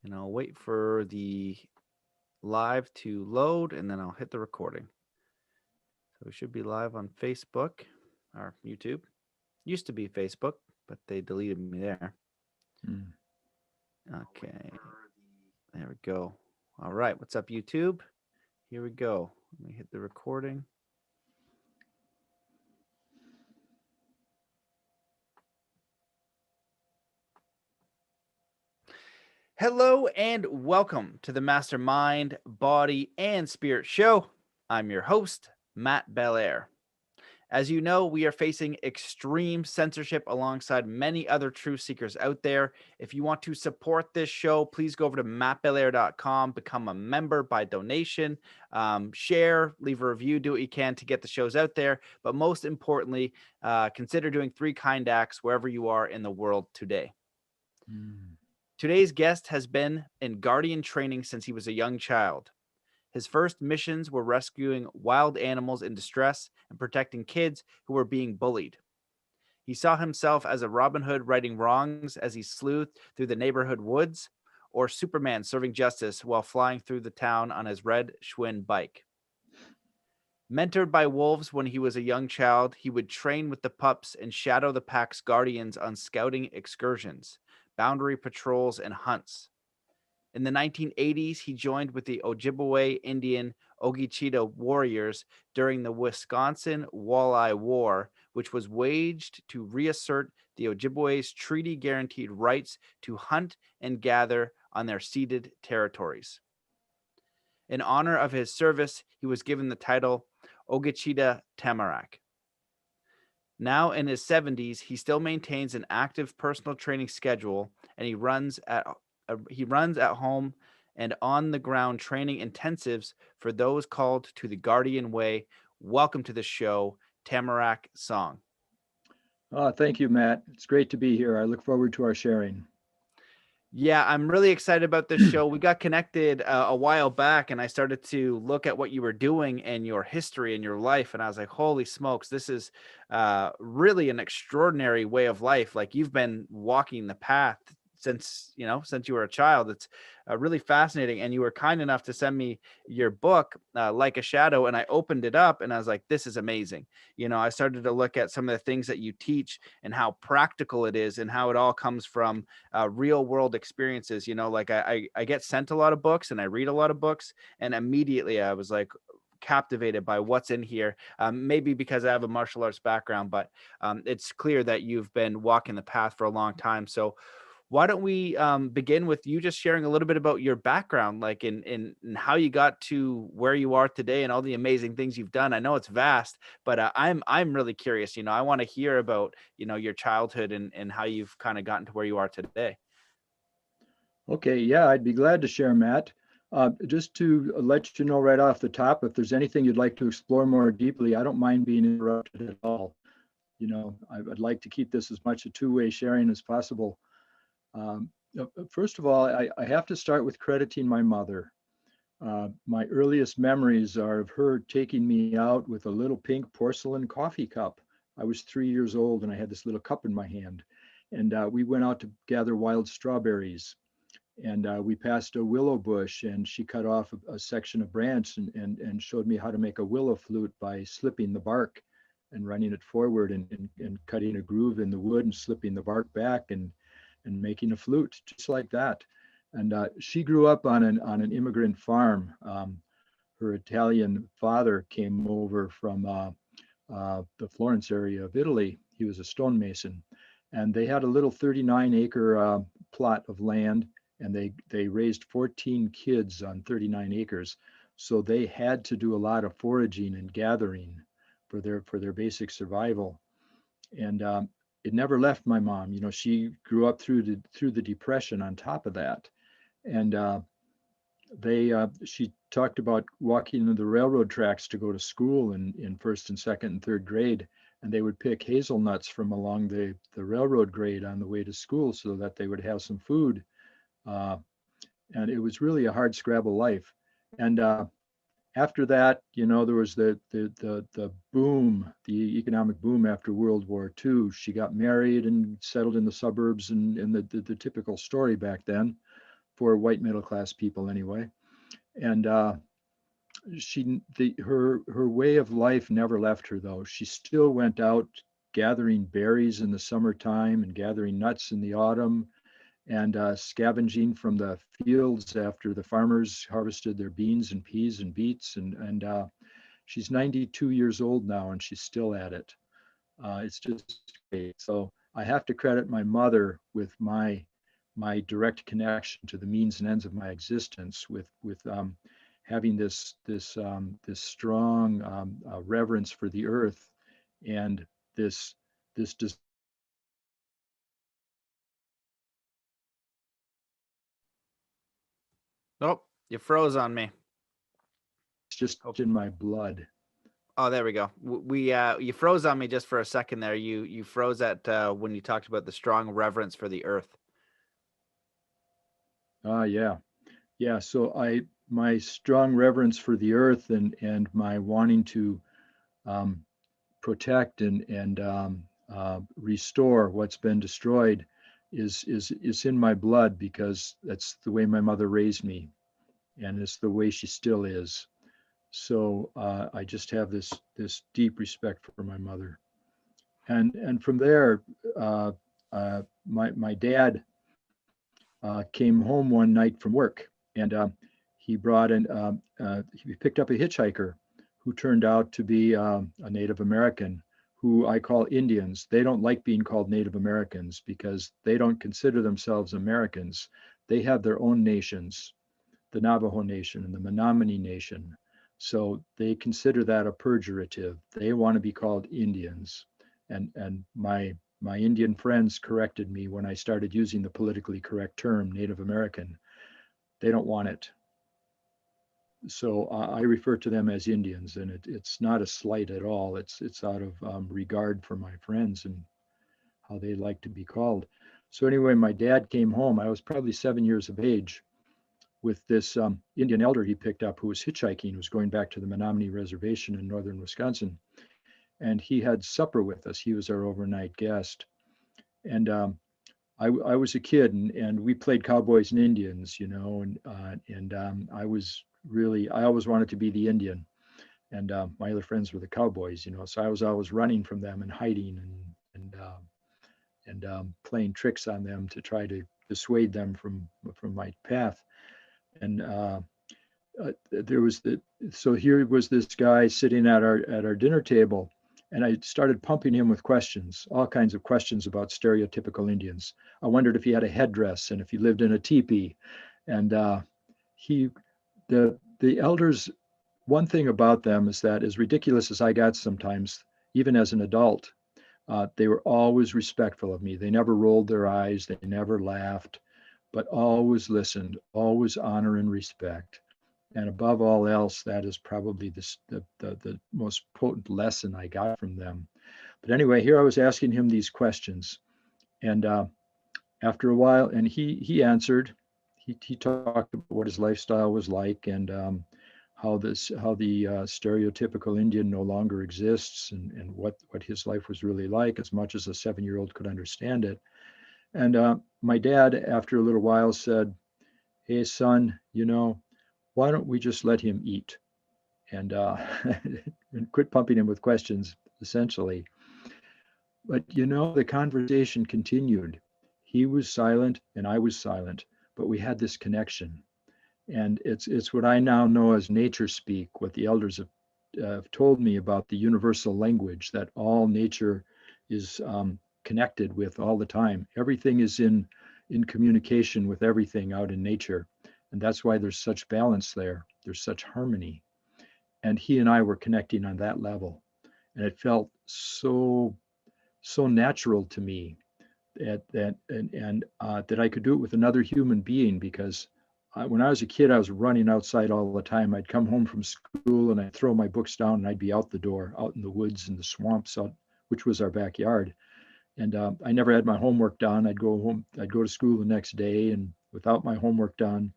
And I'll wait for the live to load and then I'll hit the recording. So we should be live on Facebook or YouTube. Used to be Facebook, but they deleted me there. Mm. Okay. There we go. All right. What's up, YouTube? Here we go. Let me hit the recording. Hello and welcome to the Mastermind, Body, and Spirit Show. I'm your host, Matt Belair. As you know, we are facing extreme censorship alongside many other truth seekers out there. If you want to support this show, please go over to mattbelair.com, become a member by donation, share, leave a review, do what you can to get the shows out there. But most importantly, consider doing 3 kind acts wherever you are in the world today. Mm. Today's guest has been in guardian training since he was a young child. His first missions were rescuing wild animals in distress and protecting kids who were being bullied. He saw himself as a Robin Hood righting wrongs as he sleuthed through the neighborhood woods, or Superman serving justice while flying through the town on his red Schwinn bike. Mentored by wolves when he was a young child, he would train with the pups and shadow the pack's guardians on scouting excursions, boundary patrols, and hunts. In the 1980s, he joined with the Ojibwe Indian Ogichida warriors during the Wisconsin Walleye War, which was waged to reassert the Ojibwe's treaty guaranteed rights to hunt and gather on their ceded territories. In honor of his service, he was given the title Ogichida Tamarack. Now in his 70s, he still maintains an active personal training schedule, and he runs at home and on the ground training intensives for those called to the Guardian Way. Welcome to the show, Tamarack Song. Thank you, Matt. It's great to be here. I look forward to our sharing. Yeah, I'm really excited about this show. We got connected a while back, and I started to look at what you were doing and your history and your life, and I was like, "Holy smokes, this is really an extraordinary way of life." Like you've been walking the path since you were a child. It's really fascinating, and you were kind enough to send me your book, Like a Shadow, and I opened it up, and I was like, "This is amazing." I started to look at some of the things that you teach and how practical it is, and how it all comes from real world experiences. Like I get sent a lot of books and I read a lot of books, and immediately I was like captivated by what's in here. Maybe because I have a martial arts background, but it's clear that you've been walking the path for a long time. So why don't we begin with you just sharing a little bit about your background, like in how you got to where you are today and all the amazing things you've done. I know it's vast, but I'm really curious. I want to hear about your childhood and how you've kind of gotten to where you are today. Okay, yeah, I'd be glad to share, Matt. Just to let you know right off the top, if there's anything you'd like to explore more deeply, I don't mind being interrupted at all. I'd like to keep this as much a two-way sharing as possible. First of all, I have to start with crediting my mother. My earliest memories are of her taking me out with a little pink porcelain coffee cup. I was 3 years old and I had this little cup in my hand. And we went out to gather wild strawberries. And we passed a willow bush, and she cut off a section of branch and showed me how to make a willow flute by slipping the bark and running it forward and cutting a groove in the wood and slipping the bark back and making a flute just like that. And she grew up on an immigrant farm. Her Italian father came over from the Florence area of Italy. He was a stonemason, and they had a little 39-acre plot of land, and they raised 14 kids on 39 acres. So they had to do a lot of foraging and gathering for their basic survival. And it never left my mom. She grew up through the Depression on top of that, and they she talked about walking into the railroad tracks to go to school in first and second and third grade, and they would pick hazelnuts from along the railroad grade on the way to school so that they would have some food. Uh, and it was really a hard scrabble life. And after that, there was the boom, the economic boom after World War II. She got married and settled in the suburbs, and the typical story back then. for white middle class people anyway. And her way of life never left her though. She still went out gathering berries in the summertime and gathering nuts in the autumn and scavenging from the fields after the farmers harvested their beans and peas and beets. And she's 92 years old now and she's still at it. It's just great. So I have to credit my mother with my direct connection to the means and ends of my existence, with having this strong reverence for the earth, and this Nope, you froze on me. just in my blood. Oh, there we go. You froze on me just for a second there. You froze at when you talked about the strong reverence for the earth. Yeah. So my strong reverence for the earth and my wanting to protect and restore what's been destroyed is in my blood, because that's the way my mother raised me, and it's the way she still is. So I just have this deep respect for my mother, and from there, my dad came home one night from work, and he brought he picked up a hitchhiker who turned out to be a Native American, who I call Indians. They don't like being called Native Americans because they don't consider themselves Americans. They have their own nations, the Navajo Nation and the Menominee Nation. So they consider that a pejorative. They want to be called Indians. And my Indian friends corrected me when I started using the politically correct term, Native American. They don't want it. So I refer to them as Indians, and it's not a slight at all. It's out of regard for my friends and how they like to be called. So anyway, my dad came home. I was probably 7 years of age, with this Indian elder he picked up who was hitchhiking, was going back to the Menominee Reservation in northern Wisconsin. And he had supper with us. He was our overnight guest. And I was a kid, and we played cowboys and Indians, and I always wanted to be the Indian. And my other friends were the cowboys, so I was always running from them and hiding and playing tricks on them to try to dissuade them from my path. And so here was this guy sitting at our dinner table, and I started pumping him with questions, all kinds of questions about stereotypical Indians. I wondered if he had a headdress and if he lived in a teepee. And the elders, one thing about them is that, as ridiculous as I got sometimes, even as an adult, they were always respectful of me. They never rolled their eyes, they never laughed, but always listened, always honor and respect. And above all else, that is probably the most potent lesson I got from them. But anyway, here I was asking him these questions. And after a while, and he answered, he talked about what his lifestyle was like, and how the stereotypical Indian no longer exists, and what his life was really like, as much as a 7-year-old could understand it. And my dad, after a little while, said, "Hey, son, why don't we just let him eat?" And, and quit pumping him with questions, essentially. But the conversation continued. He was silent and I was silent, but we had this connection. And it's what I now know as nature speak, what the elders have told me about the universal language that all nature is connected with all the time. Everything is in communication with everything out in nature. And that's why there's such balance there. There's such harmony. And he and I were connecting on that level. And it felt so natural to me that I could do it with another human being, because when I was a kid, I was running outside all the time. I'd come home from school and I'd throw my books down and I'd be out the door, out in the woods and the swamps, which was our backyard. And I never had my homework done. I'd go home, I'd go to school the next day, and without my homework done,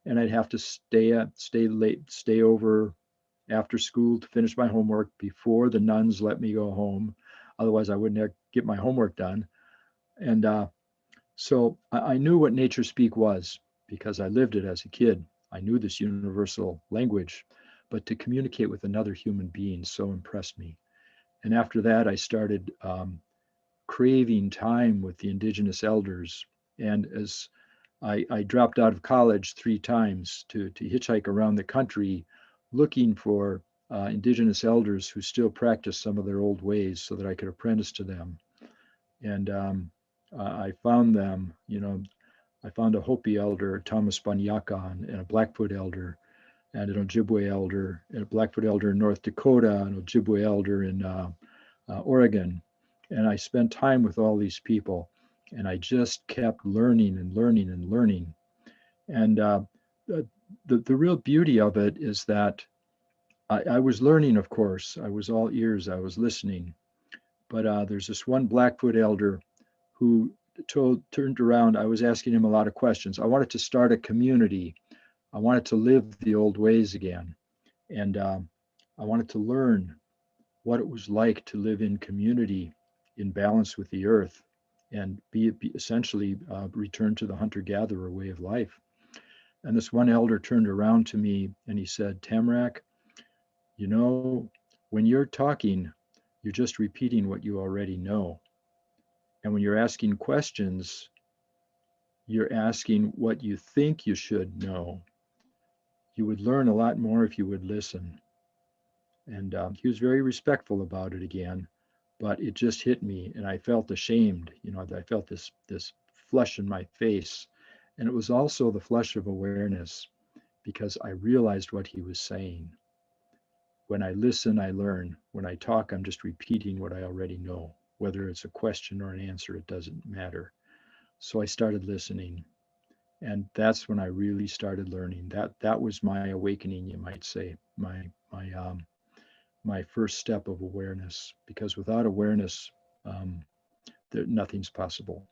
and I'd have to stay over after school to finish my homework before the nuns let me go home. Otherwise, I wouldn't get my homework done. And so I knew what nature speak was, because I lived it as a kid. I knew this universal language, but to communicate with another human being so impressed me. And after that, I started craving time with the Indigenous elders. And as I dropped out of college 3 times to hitchhike around the country looking for Indigenous elders who still practice some of their old ways so that I could apprentice to them. And I found them, I found a Hopi elder, Thomas Banyaka, and a Blackfoot elder, and an Ojibwe elder, and a Blackfoot elder in North Dakota, an Ojibwe elder in Oregon. And I spent time with all these people, and I just kept learning and learning and learning. And the real beauty of it is that I was learning, of course. I was all ears, I was listening. But there's this one Blackfoot elder who turned around. I was asking him a lot of questions. I wanted to start a community. I wanted to live the old ways again. And I wanted to learn what it was like to live in community in balance with the earth and be essentially return to the hunter-gatherer way of life. And this one elder turned around to me and he said, Tamarack, when you're talking, you're just repeating what you already know. And when you're asking questions, you're asking what you think you should know. You would learn a lot more if you would listen. And he was very respectful about it again, but it just hit me and I felt ashamed. I felt this flush in my face. And it was also the flush of awareness because I realized what he was saying. When I listen, I learn. When I talk, I'm just repeating what I already know. Whether it's a question or an answer, it doesn't matter. So I started listening. And that's when I really started learning. That was my awakening, you might say, my first step of awareness. Because without awareness, nothing's possible.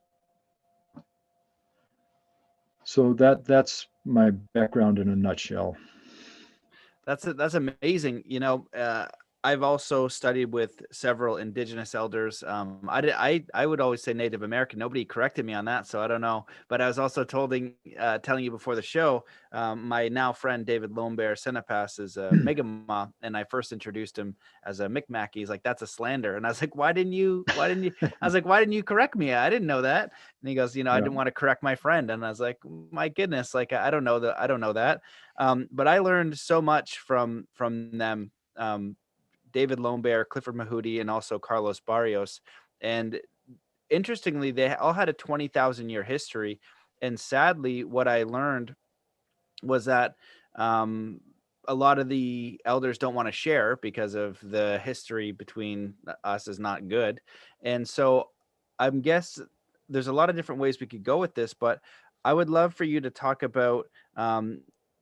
So that's my background in a nutshell. That's amazing. I've also studied with several Indigenous elders. I would always say Native American. Nobody corrected me on that, so I don't know. But I was also telling you before the show, my now friend David Lombert Senepas is a Mi'kmaq, and I first introduced him as a Micmac. He's like, "That's a slander," and I was like, "Why didn't you?" I was like, "Why didn't you correct me? I didn't know that." And he goes, "I didn't want to correct my friend." And I was like, "My goodness, like I don't know that. I don't know that." But I learned so much from them. David Lombert, Clifford Mahudi, and also Carlos Barrios. And interestingly, they all had a 20,000 year history. And sadly, what I learned was that a lot of the elders don't want to share because of the history between us is not good. And so I guess there's a lot of different ways we could go with this, but I would love for you to talk about,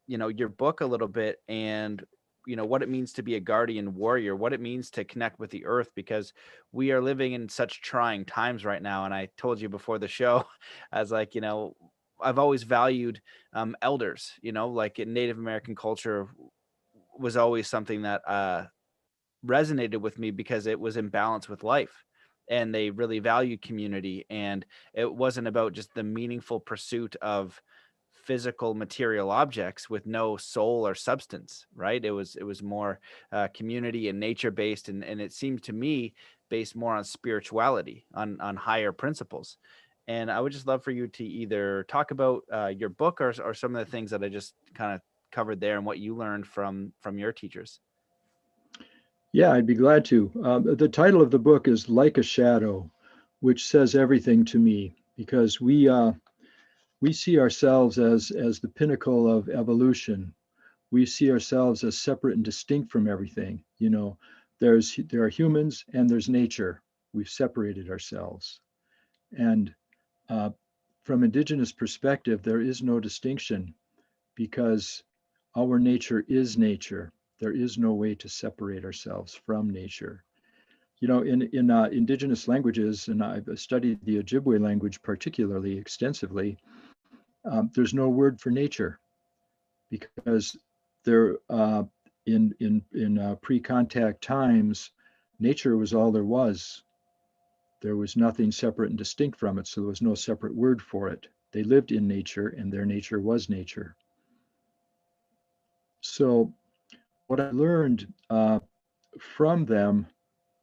your book a little bit and what it means to be a guardian warrior, what it means to connect with the earth, because we are living in such trying times right now. And I told you before the show, I was like, I've always valued elders, like in Native American culture was always something that resonated with me because it was in balance with life. And they really valued community. And it wasn't about just the meaningful pursuit of physical material objects with no soul or substance, right? It was more community and nature based, and it seemed to me based more on spirituality, on higher principles. And I would just love for you to either talk about your book or some of the things that I just kind of covered there and what you learned from your teachers. Yeah, I'd be glad to. The title of the book is Like a Shadow, which says everything to me because we see ourselves as the pinnacle of evolution. We see ourselves as separate and distinct from everything. There are humans and there's nature. We've separated ourselves. And from Indigenous perspective, there is no distinction because our nature is nature. There is no way to separate ourselves from nature. In Indigenous languages, and I've studied the Ojibwe language particularly extensively, there's no word for nature because there in pre-contact times, nature was all there was. There was nothing separate and distinct from it, so there was no separate word for it. They lived in nature, and their nature was nature. So what I learned from them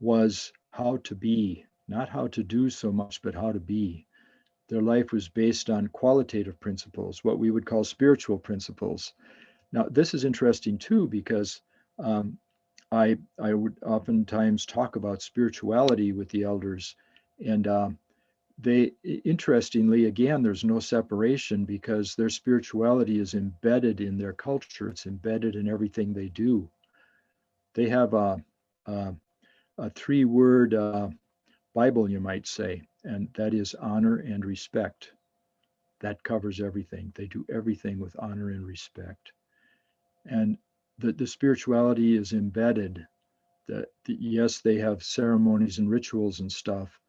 was how to be, not how to do so much, but how to be. Their life was based on qualitative principles, what we would call spiritual principles. Now, this is interesting too, because um, I would oftentimes talk about spirituality with the elders, and they, interestingly, again, there's no separation because their spirituality is embedded in their culture. It's embedded in everything they do. They have a, a three-word Bible, you might say, and that is honor and respect. That covers everything. They do everything with honor and respect. And the spirituality is embedded. Yes, they have ceremonies and rituals and stuff,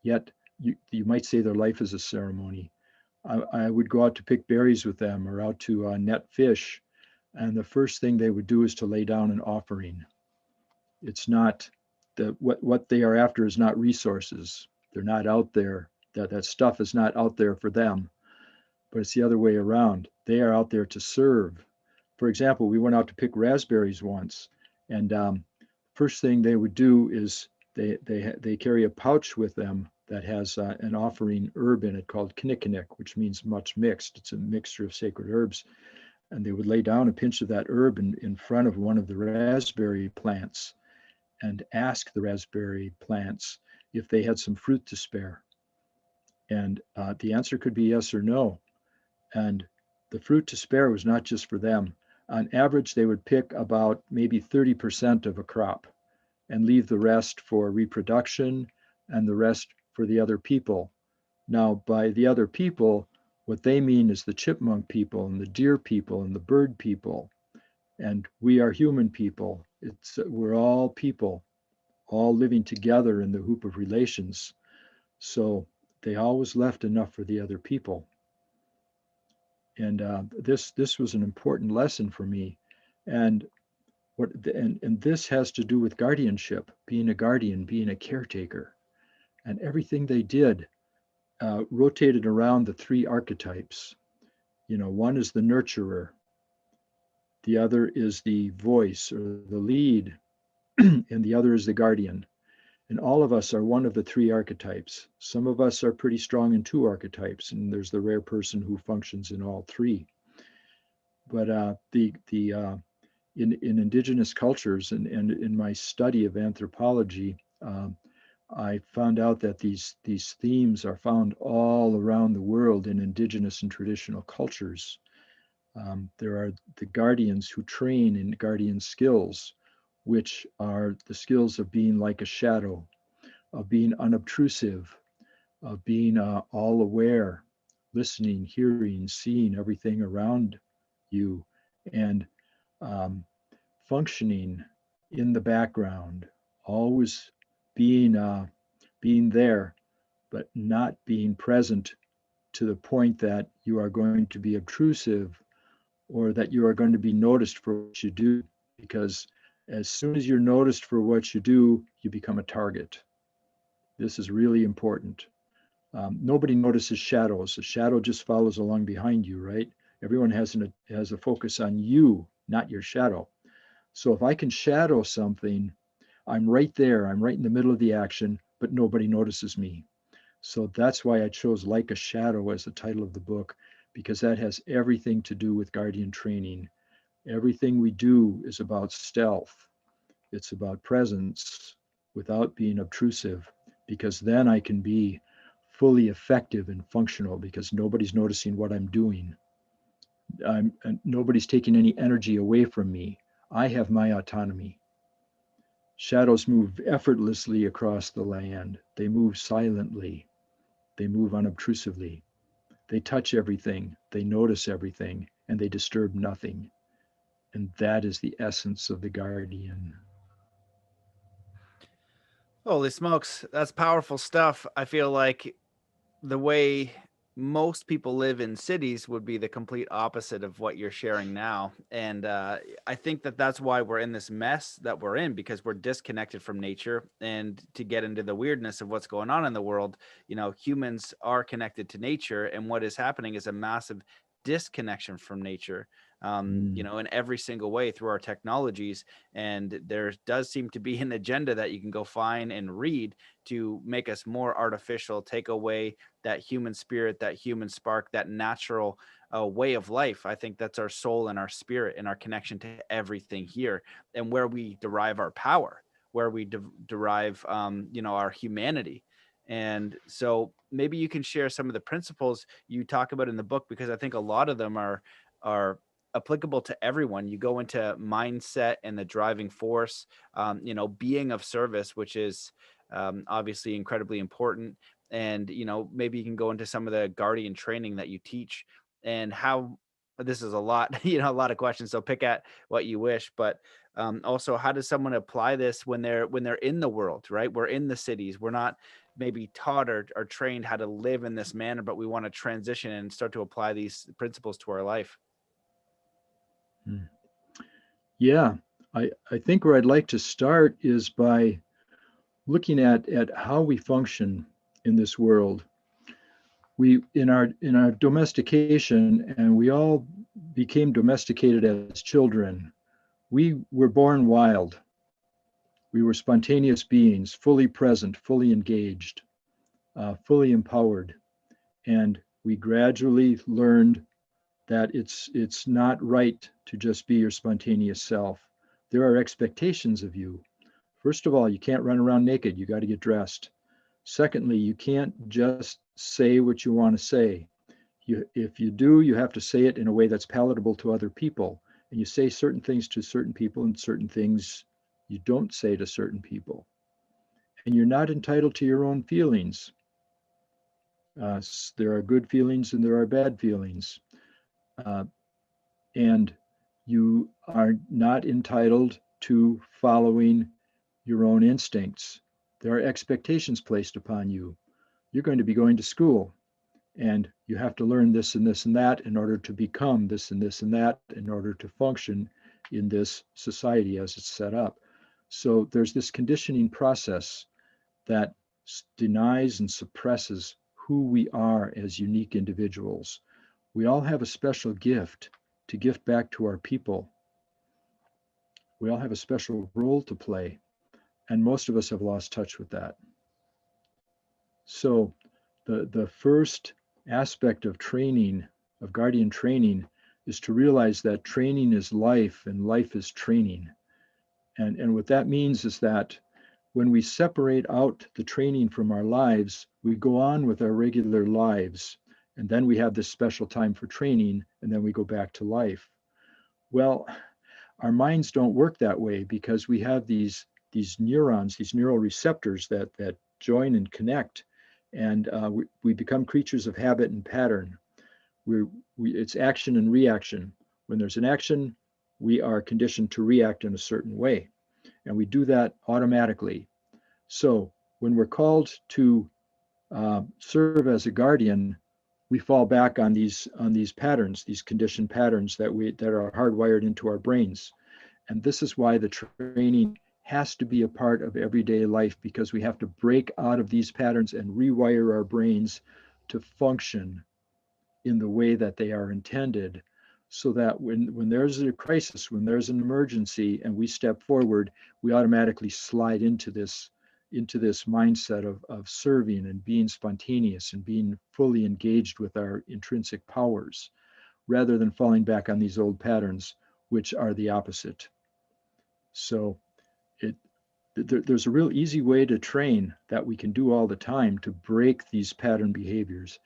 yet you might say their life is a ceremony. I would go out to pick berries with them or out to net fish, and the first thing they would do is to lay down an offering. It's not what they are after is not resources. They're not out there. That stuff is not out there for them, but it's the other way around. They are out there to serve. For example, we went out to pick raspberries once, and first thing they would do is they carry a pouch with them that has an offering herb in it called kinnikinnick, which means much mixed. It's a mixture of sacred herbs. And they would lay down a pinch of that herb in front of one of the raspberry plants and ask the raspberry plants if they had some fruit to spare. And the answer could be yes or no. And the fruit to spare was not just for them. On average, they would pick about maybe 30% of a crop and leave the rest for reproduction and the rest for the other people. Now, by the other people, what they mean is the chipmunk people and the deer people and the bird people. And we are human people. We're all people, all living together in the hoop of relations. So they always left enough for the other people. And this was an important lesson for me. And and this has to do with guardianship, being a guardian, being a caretaker. And everything they did rotated around the three archetypes. One is the nurturer, the other is the voice or the lead, and the other is the guardian. And all of us are one of the three archetypes. Some of us are pretty strong in two archetypes, and there's the rare person who functions in all three. But in indigenous cultures and in my study of anthropology, I found out that these themes are found all around the world in indigenous and traditional cultures. There are the guardians who train in guardian skills, which are the skills of being like a shadow, of being unobtrusive, of being all aware, listening, hearing, seeing everything around you, and functioning in the background, always being there, but not being present to the point that you are going to be obtrusive or that you are going to be noticed for what you do. Because as soon as you're noticed for what you do, you become a target. This is really important. Nobody notices shadows. A shadow just follows along behind you, right? Everyone has a focus on you, not your shadow. So if I can shadow something, I'm right there. I'm right in the middle of the action, but nobody notices me. So that's why I chose Like a Shadow as the title of the book, because that has everything to do with guardian training. Everything we do is about stealth. It's about presence without being obtrusive, because then I can be fully effective and functional because nobody's noticing what I'm doing. Nobody's taking any energy away from me. I have my autonomy. Shadows move effortlessly across the land. They move silently. They move unobtrusively. They touch everything. They notice everything, and they disturb nothing. And that is the essence of the guardian. Holy smokes, that's powerful stuff. I feel like the way most people live in cities would be the complete opposite of what you're sharing now. And I think that that's why we're in this mess that we're in, because we're disconnected from nature. And to get into the weirdness of what's going on in the world, humans are connected to nature. And what is happening is a massive disconnection from nature, Mm. in every single way through our technologies. And there does seem to be an agenda that you can go find and read to make us more artificial, take away that human spirit, that human spark, that natural way of life. I think that's our soul and our spirit and our connection to everything here, and where we derive our power, where we derive, our humanity. And so maybe you can share some of the principles you talk about in the book, because I think a lot of them are applicable to everyone. You go into mindset and the driving force, being of service, which is obviously incredibly important. And maybe you can go into some of the guardian training that you teach, and how this is a lot, a lot of questions, so pick at what you wish. But also, how does someone apply this when they're in the world, right? We're in the cities, we're not maybe taught or trained how to live in this manner, but we want to transition and start to apply these principles to our life. Mm. Yeah, I think where I'd like to start is by looking at how we function in this world. We in our domestication, and we all became domesticated as children. We were born wild. We were spontaneous beings, fully present, fully engaged, fully empowered, and we gradually learned that it's not right to just be your spontaneous self. There are expectations of you. First of all, you can't run around naked. You got to get dressed. Secondly, you can't just say what you want to say. If you do, you have to say it in a way that's palatable to other people. And you say certain things to certain people and certain things you don't say to certain people. And you're not entitled to your own feelings. There are good feelings and there are bad feelings. Uh, and you are not entitled to following your own instincts. There are expectations placed upon you. You're going to be going to school, and you have to learn this and this and that in order to become this and this and that in order to function in this society as it's set up. So there's this conditioning process that denies and suppresses who we are as unique individuals. We all have a special gift to gift back to our people. We all have a special role to play, and most of us have lost touch with that. So the first aspect of training, of guardian training, is to realize that training is life and life is training. And what that means is that when we separate out the training from our lives, we go on with our regular lives. And then we have this special time for training, and then we go back to life. Well, our minds don't work that way, because we have these neurons, these neural receptors that join and connect, and we become creatures of habit and pattern. It's action and reaction. When there's an action, we are conditioned to react in a certain way, and we do that automatically. So when we're called to serve as a guardian, we fall back on these patterns, these conditioned patterns that are hardwired into our brains. And this is why the training has to be a part of everyday life, because we have to break out of these patterns and rewire our brains to function in the way that they are intended, so that when there's a crisis, when there's an emergency and we step forward, we automatically slide into this mindset of serving and being spontaneous and being fully engaged with our intrinsic powers, rather than falling back on these old patterns, which are the opposite. So there's a real easy way to train that we can do all the time to break these pattern behaviors.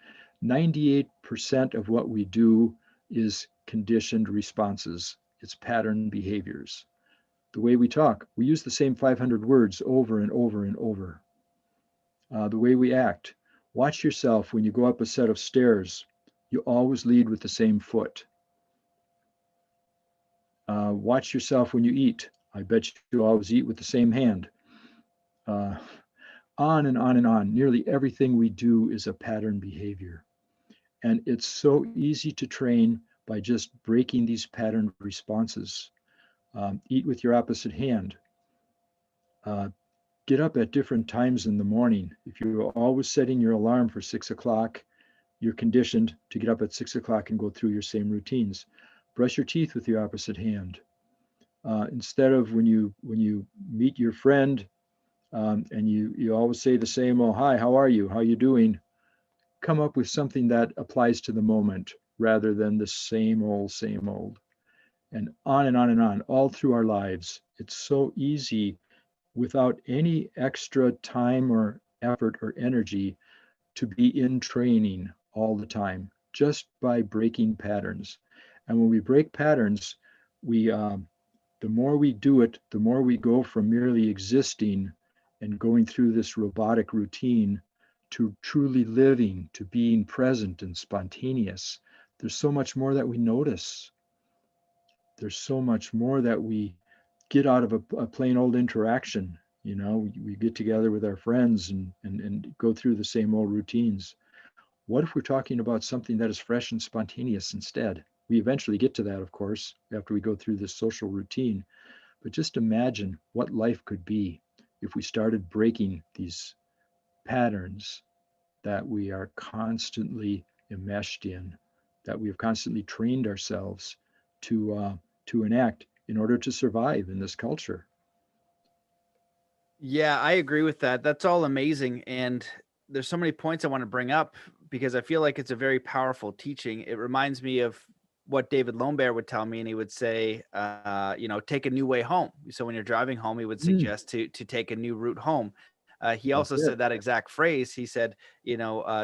98% of what we do is conditioned responses. It's pattern behaviors. The way we talk, we use the same 500 words over and over and over. The way we act, watch yourself when you go up a set of stairs. You always lead with the same foot. Watch yourself when you eat. I bet you always eat with the same hand. On and on and on. Nearly everything we do is a pattern behavior. And it's so easy to train by just breaking these patterned responses. Eat with your opposite hand. Get up at different times in the morning. If you're always setting your alarm for 6 o'clock, you're conditioned to get up at 6 o'clock and go through your same routines. Brush your teeth with your opposite hand. Instead of when you meet your friend and you always say the same, oh, hi, how are you? How are you doing? Come up with something that applies to the moment rather than the same old, and on and on and on, all through our lives. It's so easy without any extra time or effort or energy to be in training all the time just by breaking patterns. And when we break patterns, we the more we do it, the more we go from merely existing and going through this robotic routine to truly living, to being present and spontaneous. There's so much more that we notice. There's so much more that we get out of a plain old interaction. You know, we get together with our friends and go through the same old routines. What if we're talking about something that is fresh and spontaneous instead? We eventually get to that, of course, after we go through this social routine. But just imagine what life could be if we started breaking these patterns that we are constantly enmeshed in, that we have constantly trained ourselves to enact in order to survive in this culture. Yeah, I agree with that. That's all amazing. And there's so many points I want to bring up because I feel like it's a very powerful teaching. It reminds me of what David Lombard would tell me, and he would say, take a new way home. So when you're driving home, he would suggest to take a new route home. He That's also it. said that exact phrase. He said,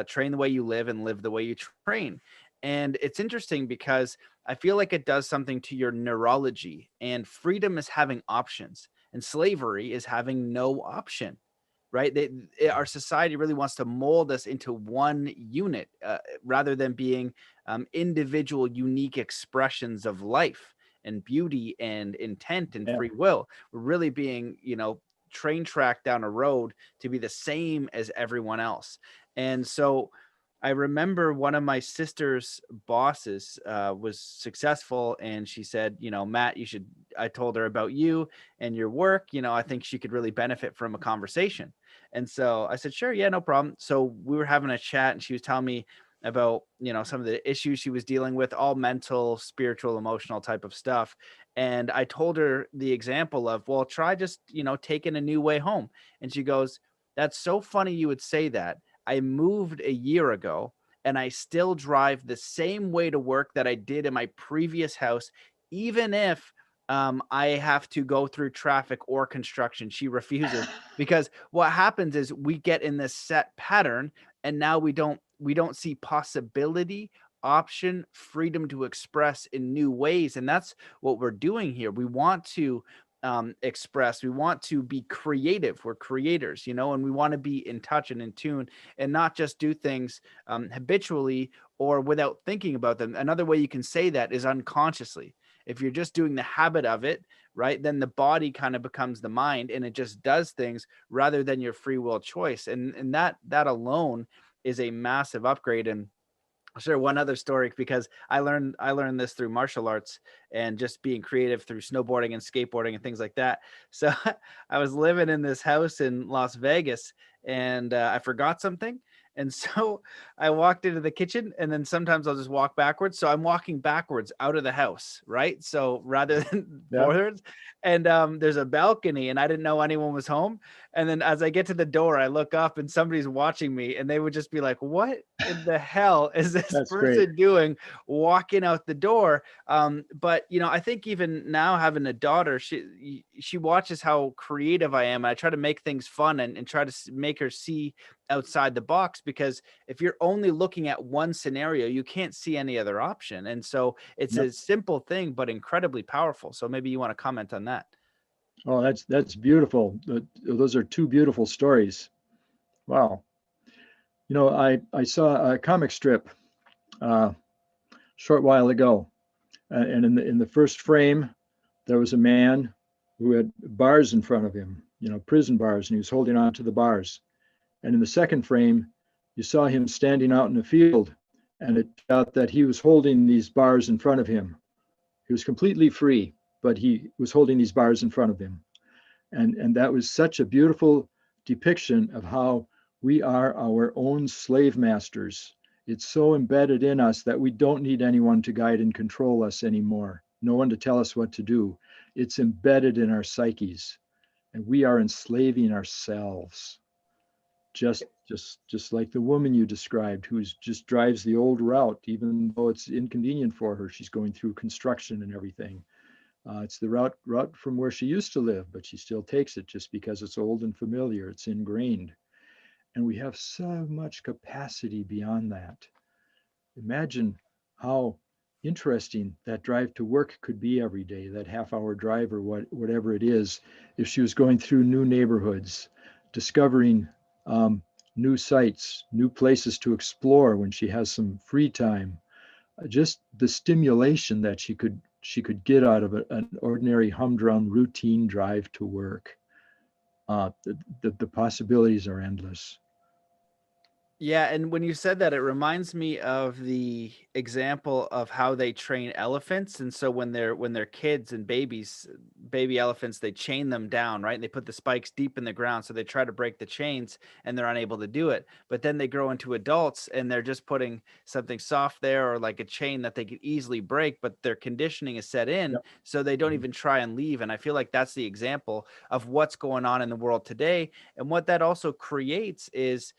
train the way you live and live the way you train. And it's interesting because I feel like it does something to your neurology, and freedom is having options and slavery is having no option, right? Our society really wants to mold us into one unit rather than being individual, unique expressions of life and beauty and intent and Yeah. free will. We're really being, train tracked down a road to be the same as everyone else. And so I remember one of my sister's bosses was successful, and she said, Matt, I told her about you and your work. I think she could really benefit from a conversation. And so I said, sure, yeah, no problem. So we were having a chat, and she was telling me about, some of the issues she was dealing with, all mental, spiritual, emotional type of stuff. And I told her the example of, well, try just, taking a new way home. And she goes, that's so funny you would say that. I moved a year ago and I still drive the same way to work that I did in my previous house, even if I have to go through traffic or construction. She refuses because what happens is we get in this set pattern, and now we don't see possibility, option, freedom to express in new ways. And that's what we're doing here. We want to express, we want to be creative. We're creators, and we want to be in touch and in tune and not just do things habitually or without thinking about them. Another way you can say that is unconsciously. If you're just doing the habit of it, right, then the body kind of becomes the mind, and it just does things rather than your free will choice. And that alone is a massive upgrade. And I'll share one other story because I learned this through martial arts and just being creative through snowboarding and skateboarding and things like that. So I was living in this house in Las Vegas, and I forgot something. And so I walked into the kitchen, and then sometimes I'll just walk backwards. So I'm walking backwards out of the house, right? So rather than Yeah. forwards, and there's a balcony, and I didn't know anyone was home. And then as I get to the door, I look up and somebody's watching me, and they would just be like, what in the hell is this That's great. person doing walking out the door? But I think even now having a daughter, she watches how creative I am. And I try to make things fun and try to make her see outside the box, because if you're only looking at one scenario, you can't see any other option. And so it's Yep. a simple thing, but incredibly powerful. So maybe you want to comment on that. Oh, that's beautiful. Those are two beautiful stories. Wow. I saw a comic strip uh, short while ago, and in the first frame, there was a man who had bars in front of him, prison bars, and he was holding on to the bars. And in the second frame, you saw him standing out in the field, And it turned out that he was holding these bars in front of him. He was completely free, but he was holding these bars in front of him. And that was such a beautiful depiction of how we are our own slave masters. It's so embedded in us that we don't need anyone to guide and control us anymore, no one to tell us what to do. It's embedded in our psyches, and we are enslaving ourselves. Just like the woman you described, who just drives the old route, even though it's inconvenient for her. She's going through construction and everything. It's the route from where she used to live, but she still takes it just because it's old and familiar. It's ingrained. And we have so much capacity beyond that. Imagine how interesting that drive to work could be every day, that half-hour drive or whatever it is, if she was going through new neighborhoods, discovering new sites, new places to explore when she has some free time. Just the stimulation that she could get out of an ordinary humdrum routine drive to work. The possibilities are endless. Yeah, and when you said that, it reminds me of the example of how they train elephants. And so when they're kids and babies, baby elephants, they chain them down, right? And they put the spikes deep in the ground, so they try to break the chains, and they're unable to do it. But then they grow into adults, and they're just putting something soft there, or like a chain that they could easily break, but their conditioning is set in, Yep. so they don't Mhm. even try and leave. And I feel like that's the example of what's going on in the world today. And what that also creates is,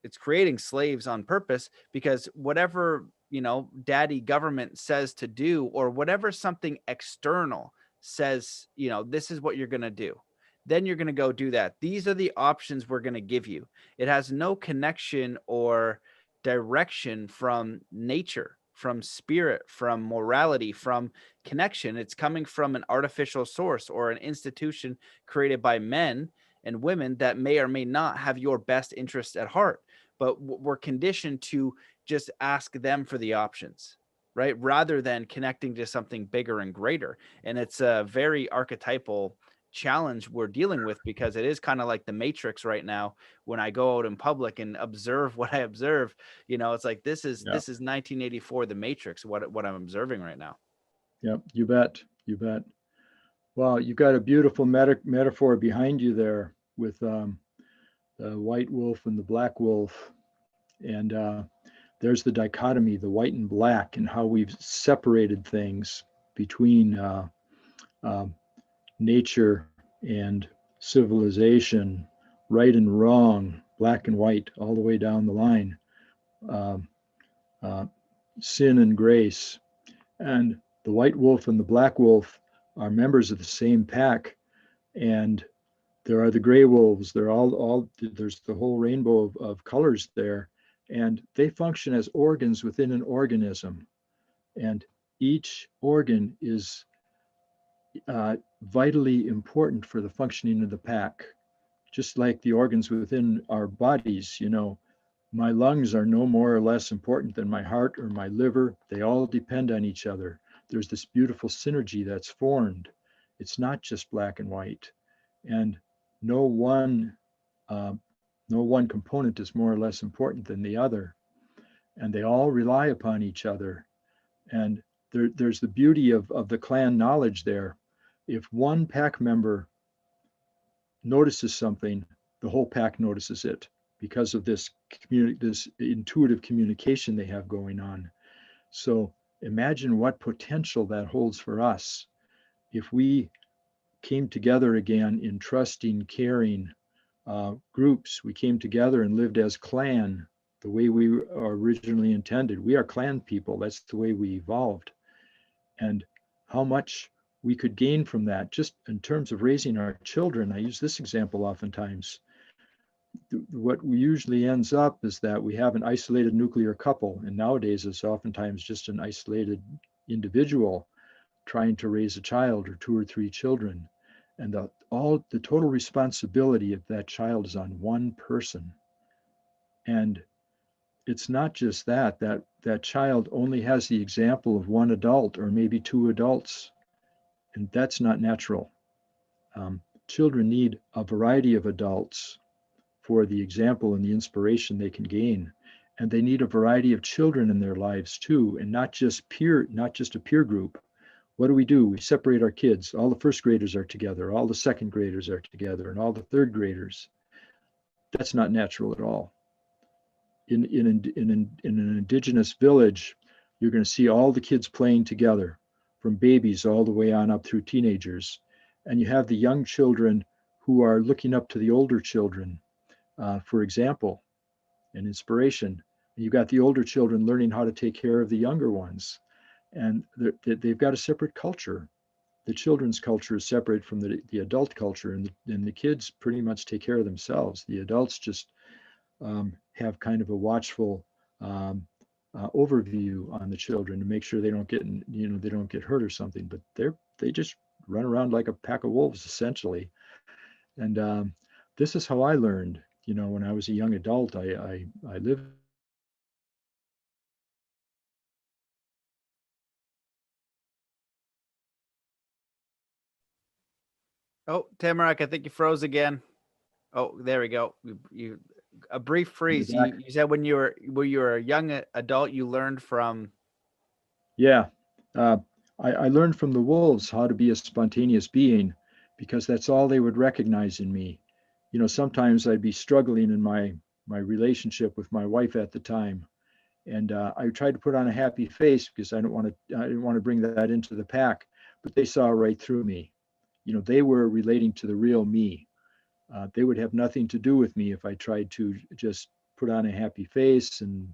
it's creating slaves on purpose, because whatever, daddy government says to do, or whatever something external says, this is what you're going to do, then you're going to go do that. These are the options we're going to give you. It has no connection or direction from nature, from spirit, from morality, from connection. It's coming from an artificial source or an institution created by men and women that may or may not have your best interest at heart, but we're conditioned to just ask them for the options, right, rather than connecting to something bigger and greater. And it's a very archetypal challenge we're dealing with, because it is kind of like the Matrix right now. When I go out in public and observe what I observe, it's like this is Yeah, 1984, the Matrix, what I'm observing right now. yeah, you bet, you bet. Well, you've got a beautiful metaphor behind you there with the white wolf and the black wolf. And there's the dichotomy, the white and black, and how we've separated things between uh, nature and civilization, right and wrong, black and white, all the way down the line, um, uh, sin and grace. And the white wolf and the black wolf are members of the same pack. And there are the gray wolves. They're all there's the whole rainbow of colors there. And they function as organs within an organism. And each organ is vitally important for the functioning of the pack. Just like the organs within our bodies, my lungs are no more or less important than my heart or my liver. They all depend on each other. There's this beautiful synergy that's formed. It's not just black and white, and no one uh, no one component is more or less important than the other, and they all rely upon each other. And there's the beauty of the clan knowledge there. If one pack member notices something, the whole pack notices it because of this intuitive communication they have going on. So imagine what potential that holds for us if we came together again in trusting, caring groups. We came together and lived as clan the way we are originally intended. We are clan people. That's the way we evolved. And how much we could gain from that just in terms of raising our children. I use this example oftentimes. What usually ends up is that we have an isolated nuclear couple, and nowadays it's oftentimes just an isolated individual trying to raise a child or two or three children. And the total responsibility of that child is on one person. And it's not just that child only has the example of one adult or maybe two adults, and that's not natural. Children need a variety of adults for the example and the inspiration they can gain. and they need a variety of children in their lives too, and not just a peer group. What do? We separate our kids. All the first graders are together, all the second graders are together, and all the third graders. That's not natural at all. In an indigenous village, you're going to see all the kids playing together, from babies all the way on up through teenagers. And you have the young children who are looking up to the older children for example and inspiration. And you've got the older children learning how to take care of the younger ones. And they've got a separate culture. The children's culture is separate from the adult culture, and the kids pretty much take care of themselves. The adults just have kind of a watchful overview on the children to make sure they don't get hurt or something. But they just run around like a pack of wolves essentially. And this is how I learned. When I was a young adult, I lived. Oh, Tamarack, I think you froze again. Oh, there we go. You a brief freeze. You said when you were a young adult, you learned from. Yeah, I learned from the wolves how to be a spontaneous being, because that's all they would recognize in me. Sometimes I'd be struggling in my relationship with my wife at the time, and I tried to put on a happy face because I didn't want to bring that into the pack, but they saw right through me. They were relating to the real me. They would have nothing to do with me if I tried to just put on a happy face and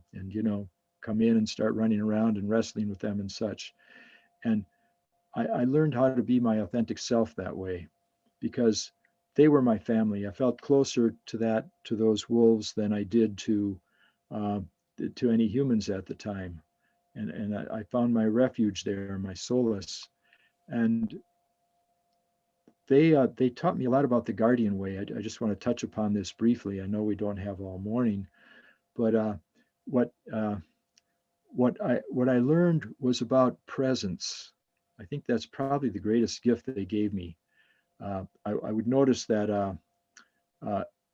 come in and start running around and wrestling with them and such. And I learned how to be my authentic self that way, because they were my family. I felt closer to those wolves than I did uh, to any humans at the time, and I found my refuge there, my solace. And they taught me a lot about the guardian way. I just want to touch upon this briefly. I know we don't have all morning, but what what I learned was about presence. I think that's probably the greatest gift that they gave me. I would notice that uh,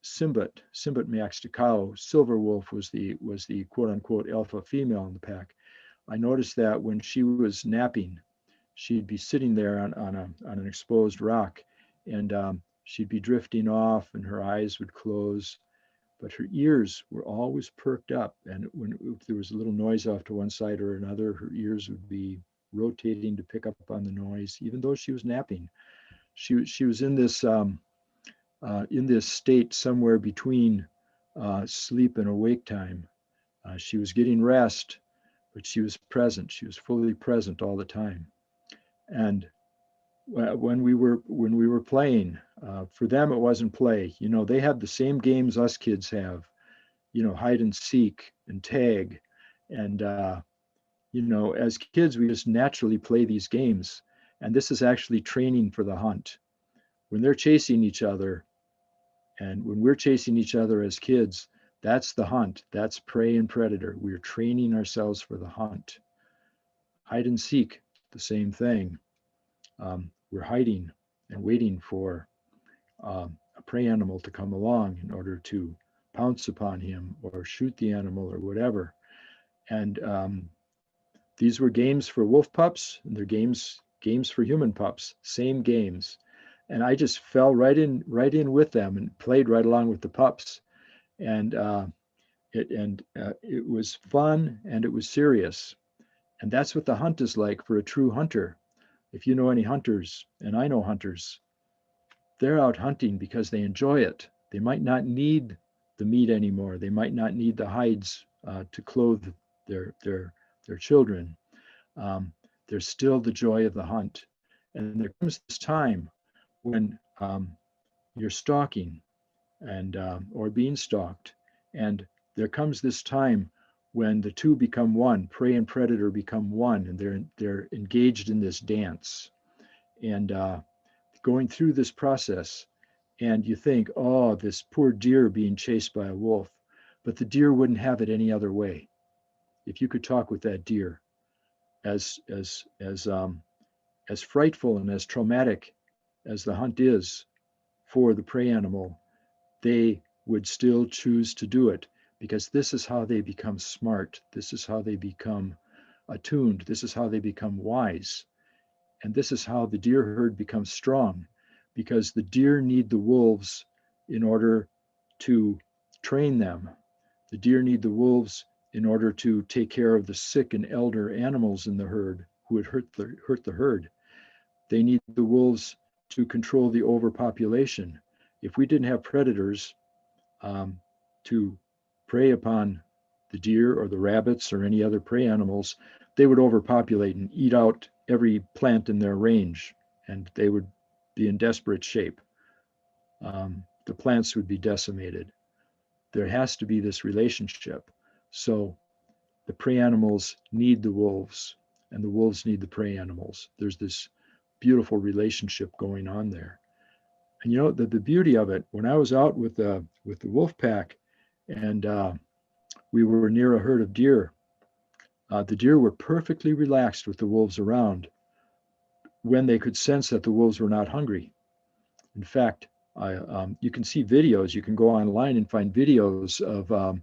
Simbit Maxticao, Silver Wolf, was the quote unquote alpha female in the pack. I noticed that when she was napping, she'd be sitting there on an exposed rock, and she'd be drifting off, and her eyes would close, but her ears were always perked up. And if there was a little noise off to one side or another, her ears would be rotating to pick up on the noise, even though she was napping. She was in this state somewhere between sleep and awake time. She was getting rest, but she was present. She was fully present all the time. And when we were playing, for them it wasn't play. They had the same games us kids have. Hide and seek and tag, and as kids we just naturally play these games. And this is actually training for the hunt. When they're chasing each other, and when we're chasing each other as kids, that's the hunt. That's prey and predator. We're training ourselves for the hunt. Hide and seek, the same thing. We're hiding and waiting for a prey animal to come along in order to pounce upon him or shoot the animal or whatever. And these were games for wolf pups, and they're games for human pups. Same games. And I just fell right in with them and played right along with the pups. And it was fun, and it was serious. And that's what the hunt is like for a true hunter. If you know any hunters, and I know hunters, they're out hunting because they enjoy it. They might not need the meat anymore. They might not need the hides to clothe their children. There's still the joy of the hunt. And there comes this time when you're stalking and or being stalked, and there comes this time when the two become one. Prey and predator become one, and they're engaged in this dance. And going through this process, and you think, oh, this poor deer being chased by a wolf, but the deer wouldn't have it any other way. If you could talk with that deer, as frightful and as traumatic as the hunt is for the prey animal, they would still choose to do it because this is how they become smart. This is how they become attuned. This is how they become wise. And this is how the deer herd becomes strong, because the deer need the wolves in order to train them. The deer need the wolves in order to take care of the sick and elder animals in the herd who would hurt the herd. They need the wolves to control the overpopulation. If we didn't have predators to prey upon the deer or the rabbits or any other prey animals, they would overpopulate and eat out every plant in their range, and they would be in desperate shape. The plants would be decimated. There has to be this relationship. So the prey animals need the wolves, and the wolves need the prey animals. There's this beautiful relationship going on there. And the beauty of it, when I was out with the wolf pack, and we were near a herd of deer, the deer were perfectly relaxed with the wolves around when they could sense that the wolves were not hungry. In fact, you can see videos. You can go online and find videos of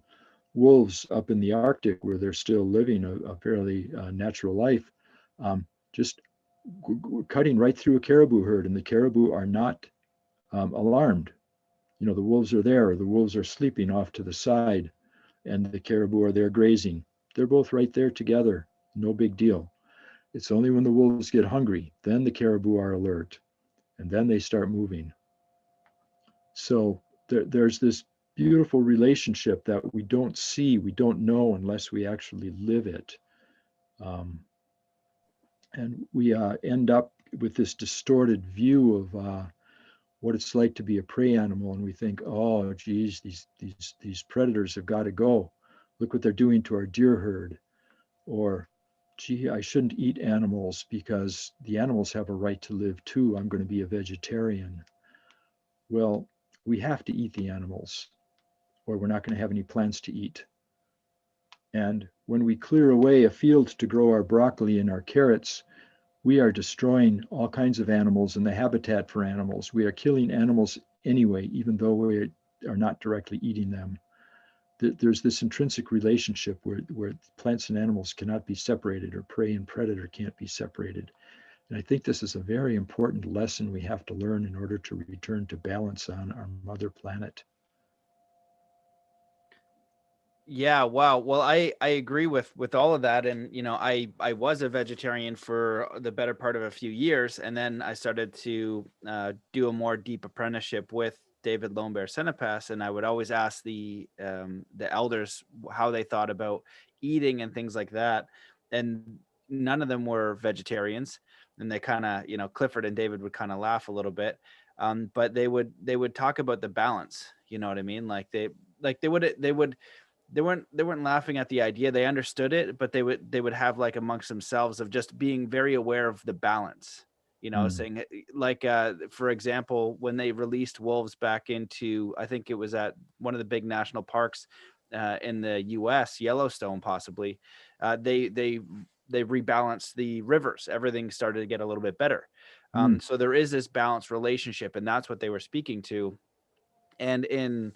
wolves up in the Arctic where they're still living a fairly natural life, just cutting right through a caribou herd, and the caribou are not alarmed. The wolves are there, or the wolves are sleeping off to the side, and the caribou are there grazing. They're both right there together. No big deal. It's only when the wolves get hungry, then the caribou are alert, and then they start moving. So there's this beautiful relationship that we don't see, we don't know unless we actually live it. And we end up with this distorted view of what it's like to be a prey animal, and we think, oh, geez, these predators have got to go. Look what they're doing to our deer herd. Or, gee, I shouldn't eat animals because the animals have a right to live too. I'm going to be a vegetarian. Well, we have to eat the animals, or we're not going to have any plants to eat. And when we clear away a field to grow our broccoli and our carrots, we are destroying all kinds of animals and the habitat for animals. We are killing animals anyway, even though we are not directly eating them. There's this intrinsic relationship where plants and animals cannot be separated, or prey and predator can't be separated. And I think this is a very important lesson we have to learn in order to return to balance on our mother planet. Yeah, wow. Well, I agree with all of that, and I was a vegetarian for the better part of a few years, and then I started to do a more deep apprenticeship with David Lone Bear Senepass, and I would always ask the elders how they thought about eating and things like that, and none of them were vegetarians, and they kind of Clifford and David would kind of laugh a little bit, but they would talk about the balance. You know what I mean? Like they weren't laughing at the idea. They understood it, but they would have like amongst themselves of just being very aware of the balance, saying like, for example, when they released wolves back into, I think it was at one of the big national parks in the US, Yellowstone, possibly, they rebalanced the rivers. Everything started to get a little bit better. So there is this balanced relationship, and that's what they were speaking to. And in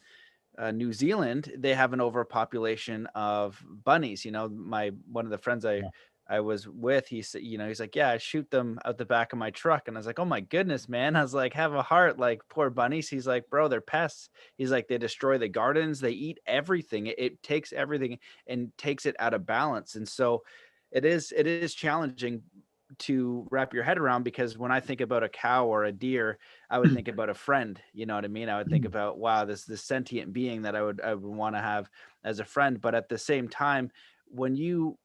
New Zealand, they have an overpopulation of bunnies. One of the friends Yeah. I was with, he said, he's like, yeah, I shoot them out the back of my truck. And I was like, oh my goodness, man. I was like, have a heart, like poor bunnies. He's like, bro, they're pests. He's like, they destroy the gardens. They eat everything. It takes everything and takes it out of balance. And so it is challenging to wrap your head around, because when I think about a cow or a deer, I would think about a friend. You know what I mean? I would think about, wow, this sentient being that I would want to have as a friend. But at the same time, when you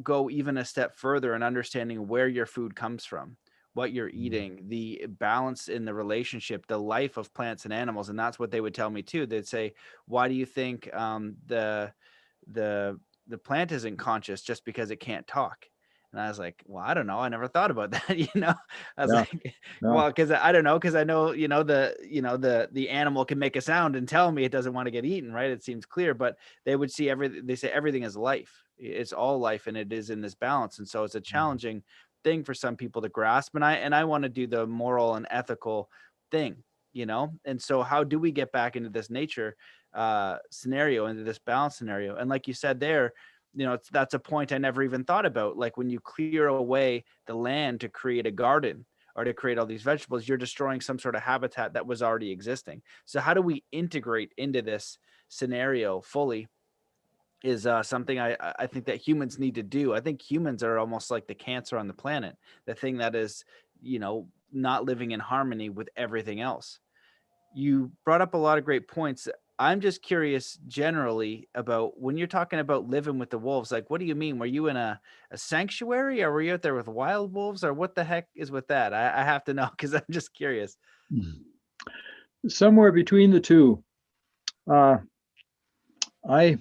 go even a step further in understanding where your food comes from, what you're eating, the balance in the relationship, the life of plants and animals, and that's what they would tell me too. They'd say, why do you think the the plant isn't conscious just because it can't talk? And I was like, well, I don't know. I never thought about that. I was Yeah. like, Yeah. well, because I don't know, because I know, the animal can make a sound and tell me it doesn't want to get eaten, right? It seems clear, but they say everything is life. It's all life, and it is in this balance. And so it's a challenging thing for some people to grasp. And I want to do the moral and ethical thing. And so how do we get back into this nature? scenario, into this balance scenario. And like you said there, that's a point I never even thought about. Like when you clear away the land to create a garden or to create all these vegetables, you're destroying some sort of habitat that was already existing. So how do we integrate into this scenario fully is something I think that humans need to do. I think humans are almost like the cancer on the planet, the thing that is, not living in harmony with everything else. You brought up a lot of great points. I'm just curious generally about when you're talking about living with the wolves, like, what do you mean? Were you in a sanctuary, or were you out there with wild wolves, or what the heck is with that? I have to know because I'm just curious. Somewhere between the two. Uh, I,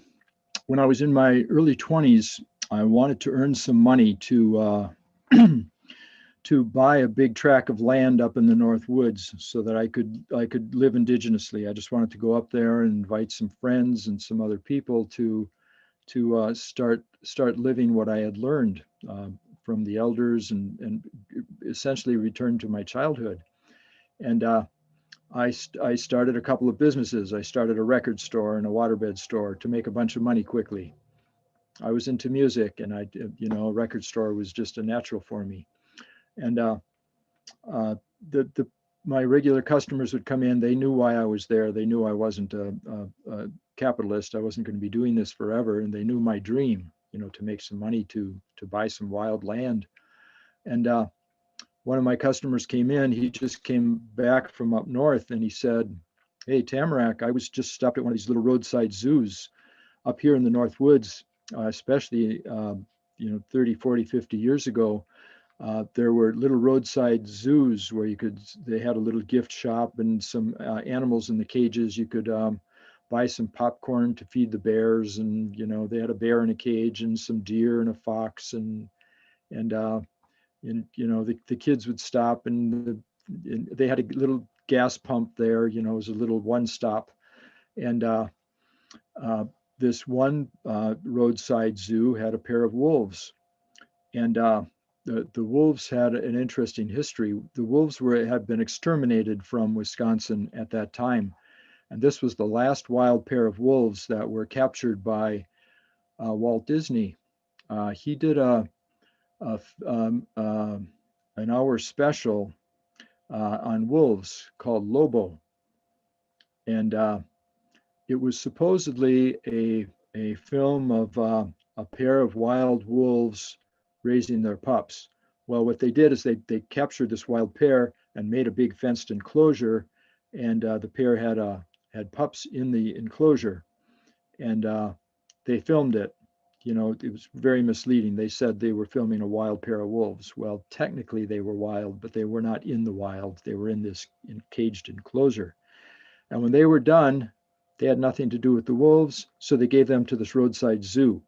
when I was in my early 20s, I wanted to earn some money to buy a big tract of land up in the North Woods so that I could live indigenously. I just wanted to go up there and invite some friends and some other people to start living what I had learned from the elders and essentially return to my childhood. And I started a couple of businesses. I started a record store and a waterbed store to make a bunch of money quickly. I was into music, and a record store was just a natural for me. And uh, the my regular customers would come in. They knew why I was there. They knew I wasn't a capitalist. I wasn't going to be doing this forever, and they knew my dream, to make some money to buy some wild land. And one of my customers came in. He just came back from up north, and he said, "Hey, Tamarack, I was just stopped at one of these little roadside zoos up here in the North Woods, especially 30, 40, 50 years ago. There were little roadside zoos where they had a little gift shop and some animals in the cages. You could buy some popcorn to feed the bears, and they had a bear in a cage and some deer and a fox, and the kids would stop, and they had a little gas pump there. It was a little one stop, and uh, this one roadside zoo had a pair of wolves, and the wolves had an interesting history. The wolves had been exterminated from Wisconsin at that time, and this was the last wild pair of wolves that were captured by Walt Disney. He did a an hour special on wolves called Lobo, and it was supposedly a film of a pair of wild wolves raising their pups. Well, what they did is they captured this wild pair and made a big fenced enclosure, and the pair had pups in the enclosure, and they filmed it. It was very misleading. They said they were filming a wild pair of wolves. Well, technically they were wild, but they were not in the wild. They were in this caged enclosure. And when they were done, they had nothing to do with the wolves, so they gave them to this roadside zoo.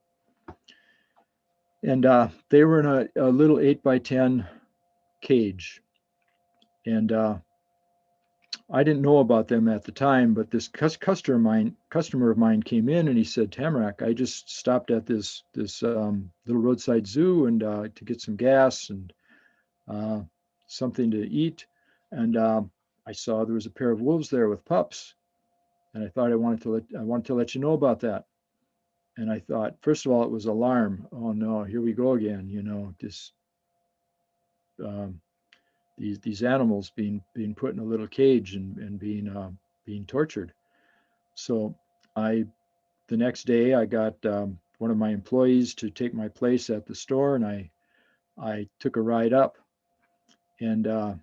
And they were in a little 8x10 cage. And I didn't know about them at the time, but this customer of mine came in and he said, "Tamarack, I just stopped at this little roadside zoo and to get some gas and uh, something to eat, and I saw there was a pair of wolves there with pups, and I thought I wanted to let you know about that." And I thought, first of all, it was alarm. Oh no, here we go again. This um, these animals being put in a little cage and being tortured. So I the next day I got one of my employees to take my place at the store, and I took a ride up, and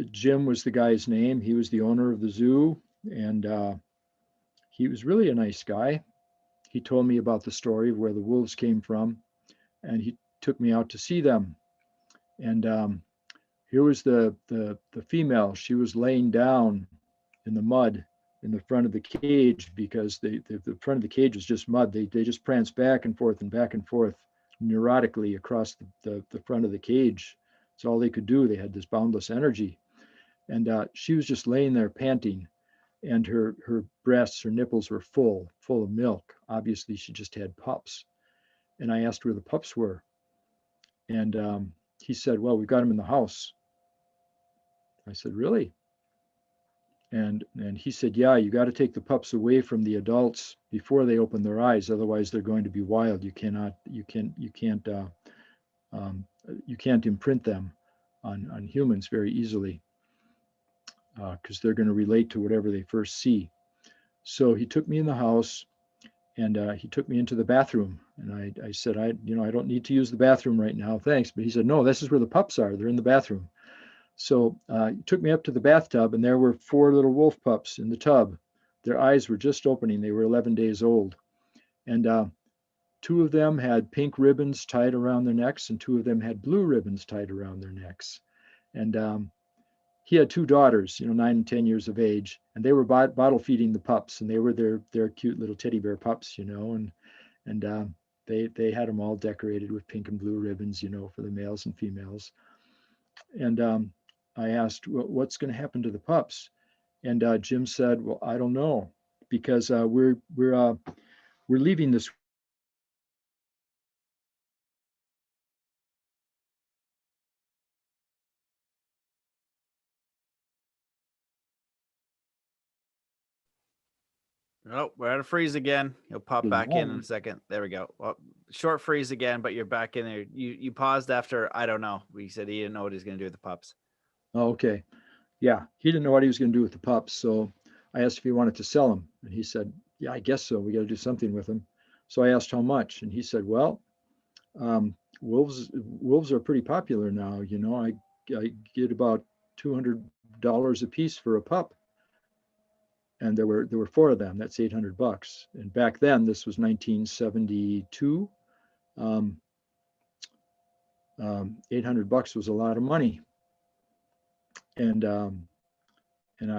Jim was the guy's name. He was the owner of the zoo, and he was really a nice guy. He told me about the story of where the wolves came from, and he took me out to see them. And here was the female. She was laying down in the mud in the front of the cage because the front of the cage was just mud. They just pranced back and back and forth neurotically across the front of the cage. It's all they could do. They had this boundless energy. And she was just laying there panting, and her breasts, her nipples were full of milk. Obviously, she just had pups. And I asked where the pups were, and he said, "Well, we've got them in the house." I said, "Really?" And he said, yeah, you got to take the pups away from the adults before they open their eyes. Otherwise, they're going to be wild. Um, you can't imprint them on humans very easily because they're going to relate to whatever they first see. So he took me in the house and he took me into the bathroom. And I said, I don't need to use the bathroom right now, thanks. But he said, no, this is where the pups are. They're in the bathroom. So he took me up to the bathtub, and there were 4 little wolf pups in the tub. Their eyes were just opening. They were 11 days old. And 2 of them had pink ribbons tied around their necks, and 2 of them had blue ribbons tied around their necks. And he had 2 daughters, 9 and 10 years of age, and they were bottle feeding the pups, and they were their cute little teddy bear pups, and they had them all decorated with pink and blue ribbons, for the males and females. And I asked, well, what's going to happen to the pups? And Jim said, well, I don't know, because we're leaving this. Oh, we're at a freeze again. You'll pop back in a second. There we go. Well, short freeze again, but you're back in there. You paused after, I don't know. We said he didn't know what he's going to do with the pups. Oh, okay. Yeah, he didn't know what he was going to do with the pups. So I asked if he wanted to sell them. And he said, yeah, I guess so. We got to do something with them. So I asked how much. And he said, well, wolves are pretty popular now. I get about $200 a piece for a pup. And there were 4 of them. That's $800. And back then, this was 1972. $800 was a lot of money. And I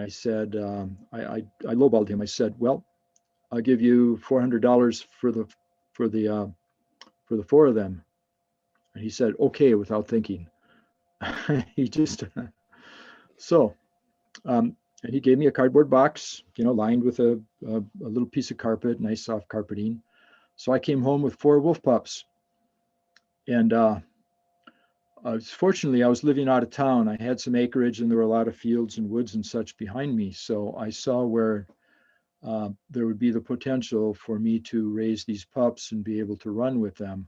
said, I lowballed him. I said, well, I'll give you $400 for the 4 of them. And he said, okay, without thinking. He just so and he gave me a cardboard box, lined with a little piece of carpet, nice soft carpeting. So I came home with 4 wolf pups. And fortunately, I was living out of town. I had some acreage, and there were a lot of fields and woods and such behind me. So I saw where there would be the potential for me to raise these pups and be able to run with them.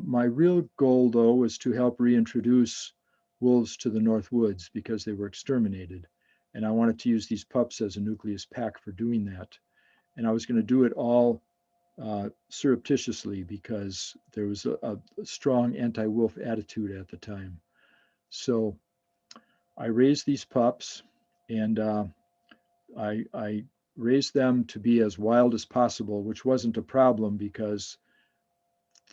My real goal, though, was to help reintroduce wolves to the North Woods because they were exterminated. And I wanted to use these pups as a nucleus pack for doing that. And I was going to do it all surreptitiously because there was a strong anti-wolf attitude at the time. So I raised these pups, and I raised them to be as wild as possible, which wasn't a problem because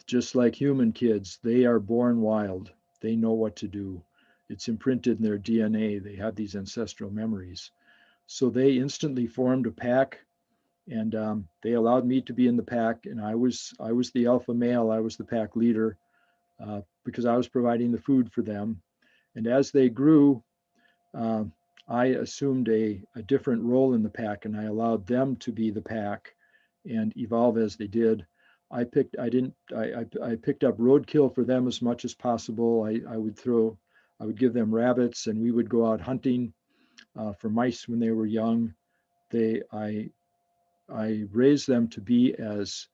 just like human kids, they are born wild. They know what to do. It's imprinted in their DNA. They have these ancestral memories. So they instantly formed a pack, and they allowed me to be in the pack. And I was the alpha male. I was the pack leader because I was providing the food for them. And as they grew, I assumed a different role in the pack, and I allowed them to be the pack and evolve as they did. I picked up roadkill for them as much as possible. I would give them rabbits, and we would go out hunting for mice when they were young. I raised them to be as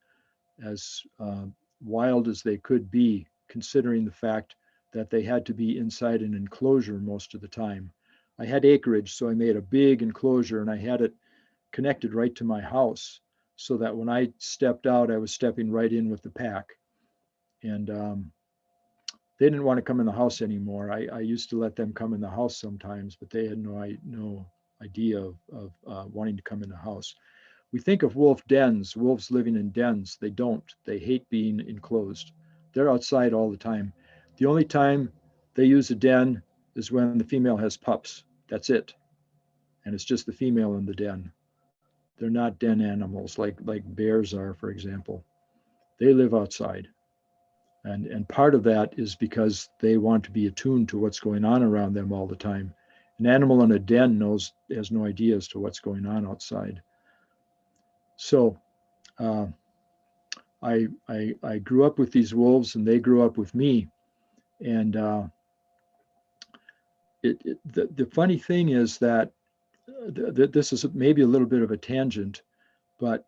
wild as they could be, considering the fact that they had to be inside an enclosure most of the time. I had acreage, so I made a big enclosure, and I had it connected right to my house, so that when I stepped out, I was stepping right in with the pack. And they didn't want to come in the house anymore. I used to let them come in the house sometimes, but they had no idea of wanting to come in the house. We think of wolf dens, wolves living in dens. They don't. They hate being enclosed. They're outside all the time. The only time they use a den is when the female has pups. That's it. And it's just the female in the den. They're not den animals like bears are, for example. They live outside. And part of that is because they want to be attuned to what's going on around them all the time. An animal in a den has no idea as to what's going on outside. So I grew up with these wolves, and they grew up with me. And the funny thing is that this is maybe a little bit of a tangent, but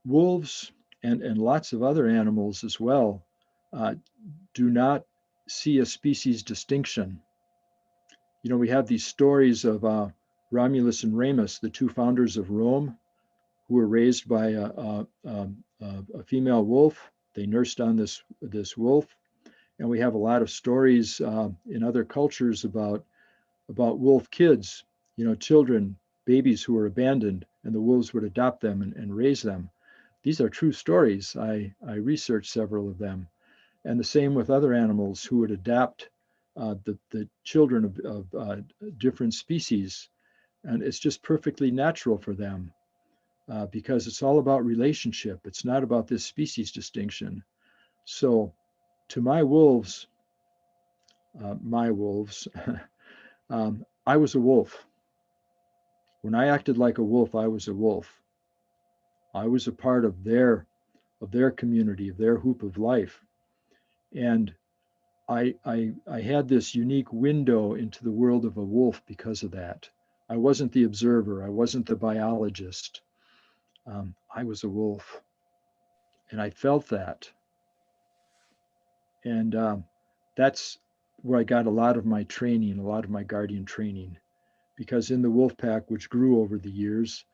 wolves and lots of other animals as well uh, do not see a species distinction. You know, we have these stories of Romulus and Remus, the two founders of Rome, who were raised by a female wolf. They nursed on this wolf, and we have a lot of stories in other cultures about wolf kids. You know, children, babies who were abandoned, and the wolves would adopt them and raise them. These are true stories. I researched several of them, and the same with other animals who would adapt the children of different species, and it's just perfectly natural for them because it's all about relationship. It's not about this species distinction. So, to my wolves, I was a wolf. When I acted like a wolf, I was a wolf. I was a part of their community, of their hoop of life, and I had this unique window into the world of a wolf because of that. I wasn't the observer. I wasn't the biologist. I was a wolf, and I felt that. And that's where I got a lot of my training, a lot of my guardian training, because in the wolf pack, which grew over the years,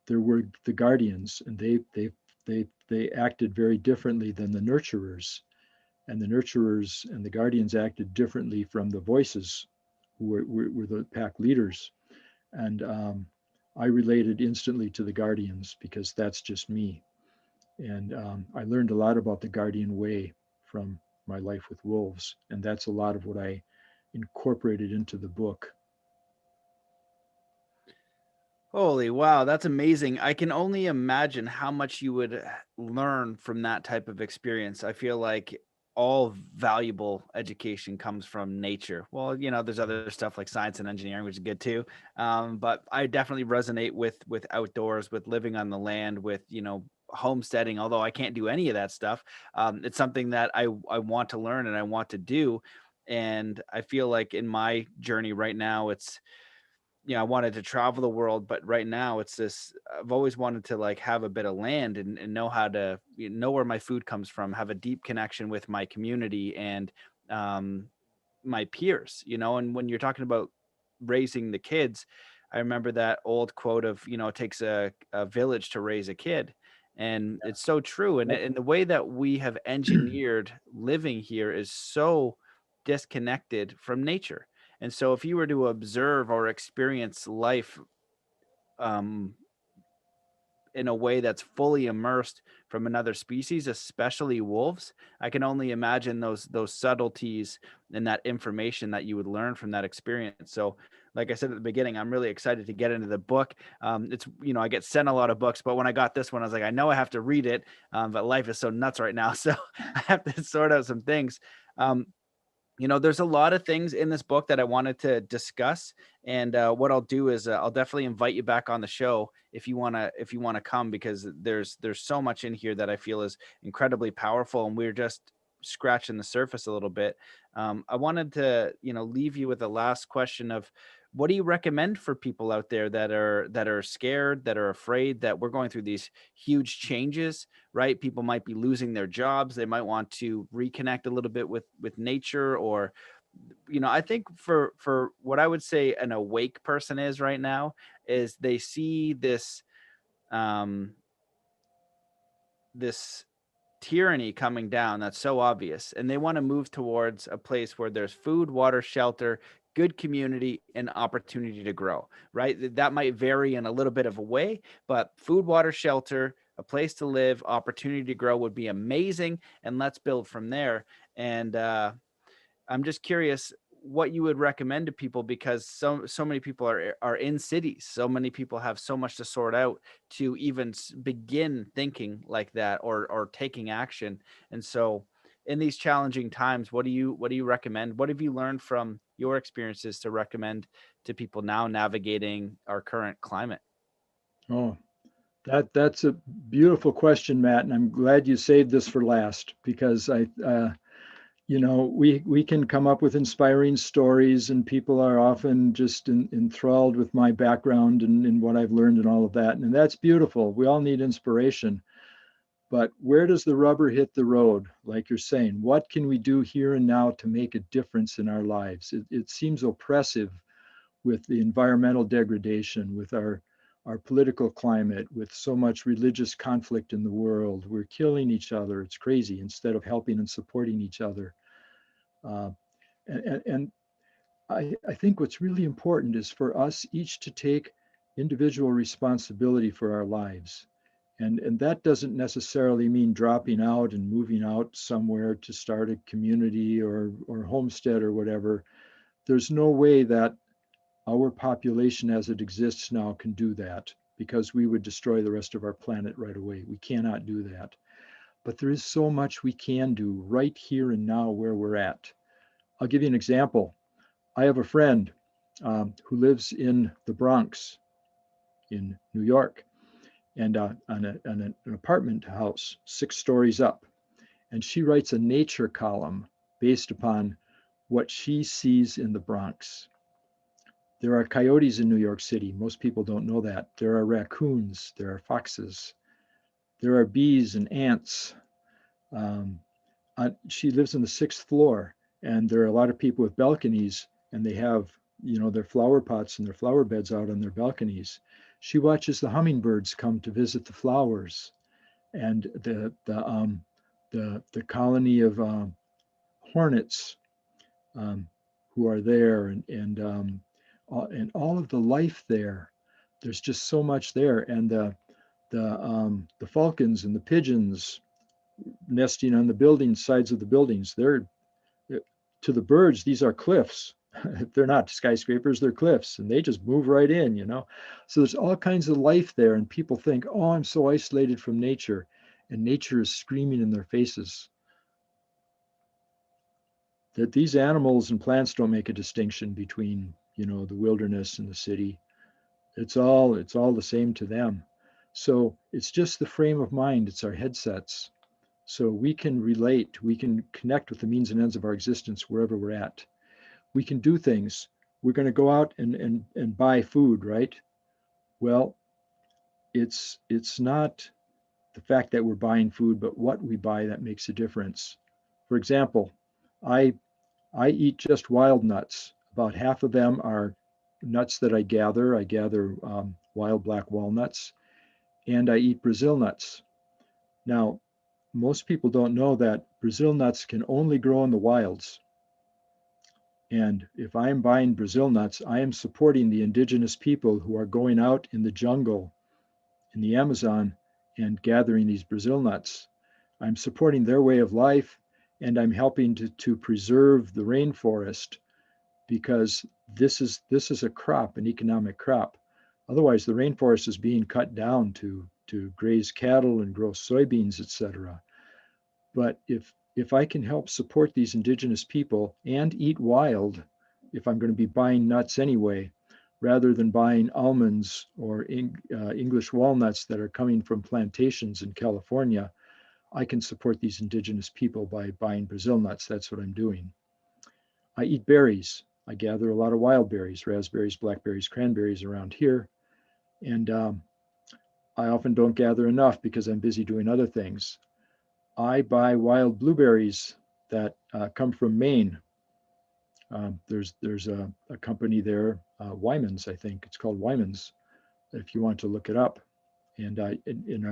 there were the guardians, and they acted very differently than the nurturers, and the nurturers and the guardians acted differently from the voices who were the pack leaders. And I related instantly to the guardians because that's just me. And I learned a lot about the guardian way from my life with wolves. And that's a lot of what I incorporated into the book. Holy wow, that's amazing. I can only imagine how much you would learn from that type of experience. I feel like all valuable education comes from nature. Well, you know, there's other stuff like science and engineering, which is good too. But I definitely resonate with outdoors, with living on the land, with homesteading. Although I can't do any of that stuff, it's something that I want to learn and I want to do. And I feel like in my journey right now, it's I wanted to travel the world, but right now it's this I've always wanted to like have a bit of land and know how to know where my food comes from, have a deep connection with my community and um, my peers, and when you're talking about raising the kids, I remember that old quote of, it takes a village to raise a kid. And it's so true. And the way that we have engineered living here is so disconnected from nature. And so if you were to observe or experience life um, in a way that's fully immersed from another species, especially wolves, I can only imagine those subtleties and that information that you would learn from that experience. So, like I said at the beginning, I'm really excited to get into the book. It's I get sent a lot of books, but when I got this one, I was like, I know I have to read it, but life is so nuts right now, so I have to sort out some things. Um, there's a lot of things in this book that I wanted to discuss, and what I'll do is I'll definitely invite you back on the show if you wanna come, because there's so much in here that I feel is incredibly powerful, and we're just scratching the surface a little bit. I wanted to leave you with a last question of what do you recommend for people out there that are scared, that are afraid, that we're going through these huge changes, right? People might be losing their jobs. They might want to reconnect a little bit with nature, or I think for what I would say an awake person is right now is they see um this tyranny coming down that's so obvious, and they want to move towards a place where there's food, water, shelter, good community, and opportunity to grow, right? That might vary in a little bit of a way, but food, water, shelter, a place to live, opportunity to grow would be amazing, and let's build from there. And I'm just curious what you would recommend to people, because so many people are in cities. So many people have so much to sort out to even begin thinking like that, or taking action. And so in these challenging times, what do you recommend? What have you learned from your experiences to recommend to people now navigating our current climate? Oh, that's a beautiful question, Matt, and I'm glad you saved this for last because we can come up with inspiring stories, and people are often just enthralled with my background and what I've learned and all of that. And that's beautiful. We all need inspiration. But where does the rubber hit the road? Like you're saying, what can we do here and now to make a difference in our lives? It seems oppressive with the environmental degradation, with our political climate, with so much religious conflict in the world. We're killing each other. It's crazy, instead of helping and supporting each other. Uh, and I think what's really important is for us each to take individual responsibility for our lives. And that doesn't necessarily mean dropping out and moving out somewhere to start a community or homestead or whatever. There's no way that our population as it exists now can do that, because we would destroy the rest of our planet right away. We cannot do that. But there is so much we can do right here and now where we're at. I'll give you an example. I have a friend who lives in the Bronx in New York, and on an apartment house 6 stories up. And she writes a nature column based upon what she sees in the Bronx. There are coyotes in New York City. Most people don't know that. There are raccoons. There are foxes. There are bees and ants. Um, she lives on the 6th floor, and there are a lot of people with balconies, and they have, their flower pots and their flower beds out on their balconies. She watches the hummingbirds come to visit the flowers, and the colony of hornets who are there, and all of the life there. There's just so much there, and the falcons and the pigeons nesting on the building sides of the buildings. They're, to the birds, these are cliffs. They're not skyscrapers, they're cliffs, and they just move right in. So there's all kinds of life there, and people think, oh, I'm so isolated from nature, and nature is screaming in their faces that these animals and plants don't make a distinction between, the wilderness and the city. It's all the same to them. So it's just the frame of mind, it's our headsets. So we can relate, we can connect with the means and ends of our existence wherever we're at. We can do things. We're going to go out and buy food, right? Well, it's not the fact that we're buying food, but what we buy that makes a difference. For example, I eat just wild nuts. About half of them are nuts that I gather. I gather wild black walnuts, and I eat Brazil nuts. Now, most people don't know that Brazil nuts can only grow in the wilds. And if I am buying Brazil nuts, I am supporting the indigenous people who are going out in the jungle, in the Amazon, and gathering these Brazil nuts. I'm supporting their way of life, and I'm helping to preserve the rainforest, because this is a crop, an economic crop. Otherwise, the rainforest is being cut down to graze cattle and grow soybeans, etc. But if I can help support these indigenous people and eat wild, if I'm going to be buying nuts anyway, rather than buying almonds or English walnuts that are coming from plantations in California, I can support these indigenous people by buying Brazil nuts. That's what I'm doing. I eat berries. I gather a lot of wild berries, raspberries, blackberries, cranberries around here. And I often don't gather enough because I'm busy doing other things. I buy wild blueberries that come from Maine. There's a company there, Wyman's, I think it's called Wyman's, if you want to look it up. And in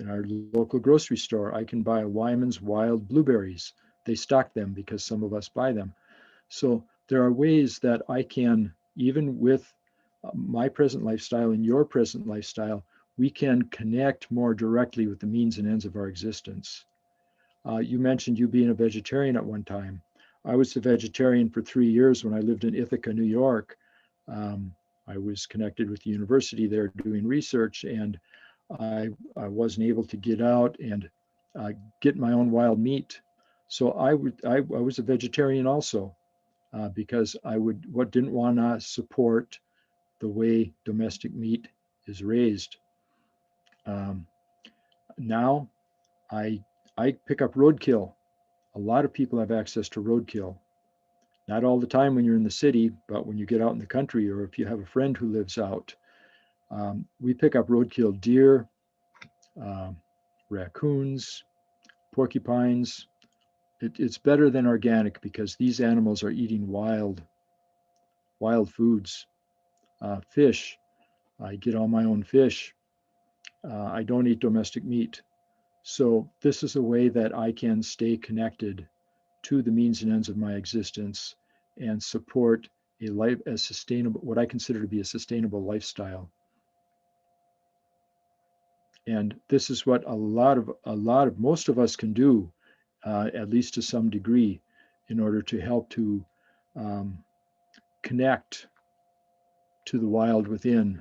our local grocery store, I can buy Wyman's wild blueberries. They stock them because some of us buy them. So there are ways that I can, even with my present lifestyle and your present lifestyle, we can connect more directly with the means and ends of our existence. You mentioned you being a vegetarian at one time. I was a vegetarian for 3 years when I lived in Ithaca, New York. I was connected with the university there doing research, and I wasn't able to get out and get my own wild meat. So I was a vegetarian also, because I didn't want to support the way domestic meat is raised. Now I pick up roadkill a lot of people have access to roadkill. Not all the time when you're in the city, but when you get out in the country, or if you have a friend who lives out, we pick up roadkill deer, uh, raccoons, porcupines. It's better than organic because these animals are eating wild foods. Fish, I get all my own fish. I don't eat domestic meat. So this is a way that I can stay connected to the means and ends of my existence and support a life as sustainable, what I consider to be a sustainable lifestyle. And this is what most of us can do, at least to some degree, in order to help to um, connect to the wild within,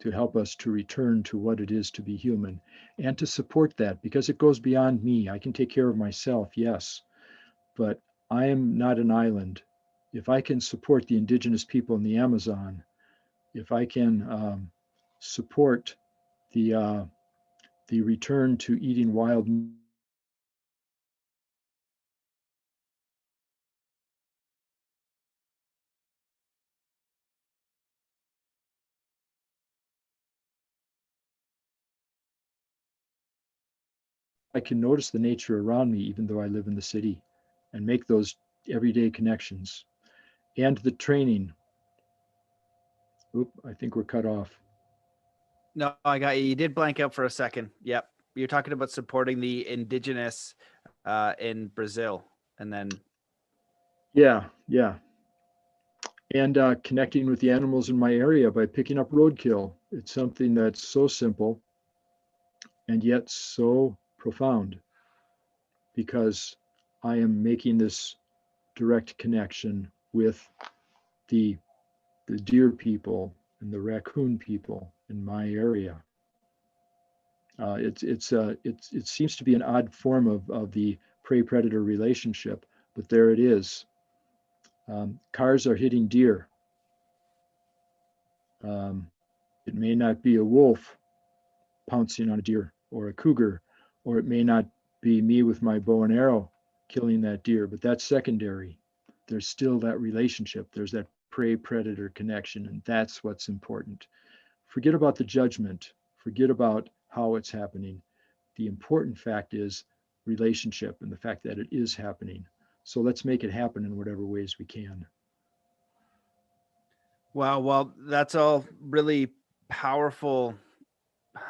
to help us to return to what it is to be human, and to support that because it goes beyond me. I can take care of myself, yes, but I am not an island. If I can support the indigenous people in the Amazon, if I can support the the return to eating wild, I can notice the nature around me, even though I live in the city, and make those everyday connections. And the training. Oop, I think we're cut off. No, I got you. You did blank out for a second. Yep. You're talking about supporting the indigenous in Brazil, and then Yeah. And connecting with the animals in my area by picking up roadkill. It's something that's so simple and yet so profound because I am making this direct connection with the the deer people and the raccoon people in my area. It seems to be an odd form of the prey predator relationship, but there it is. Cars are hitting deer. Um, it may not be a wolf pouncing on a deer or a cougar, or it may not be me with my bow and arrow killing that deer, but that's secondary. There's still that relationship. There's that prey predator connection, and that's what's important. Forget about the judgment, forget about how it's happening. The important fact is relationship and the fact that it is happening. So let's make it happen in whatever ways we can. wow, well, that's all really powerful.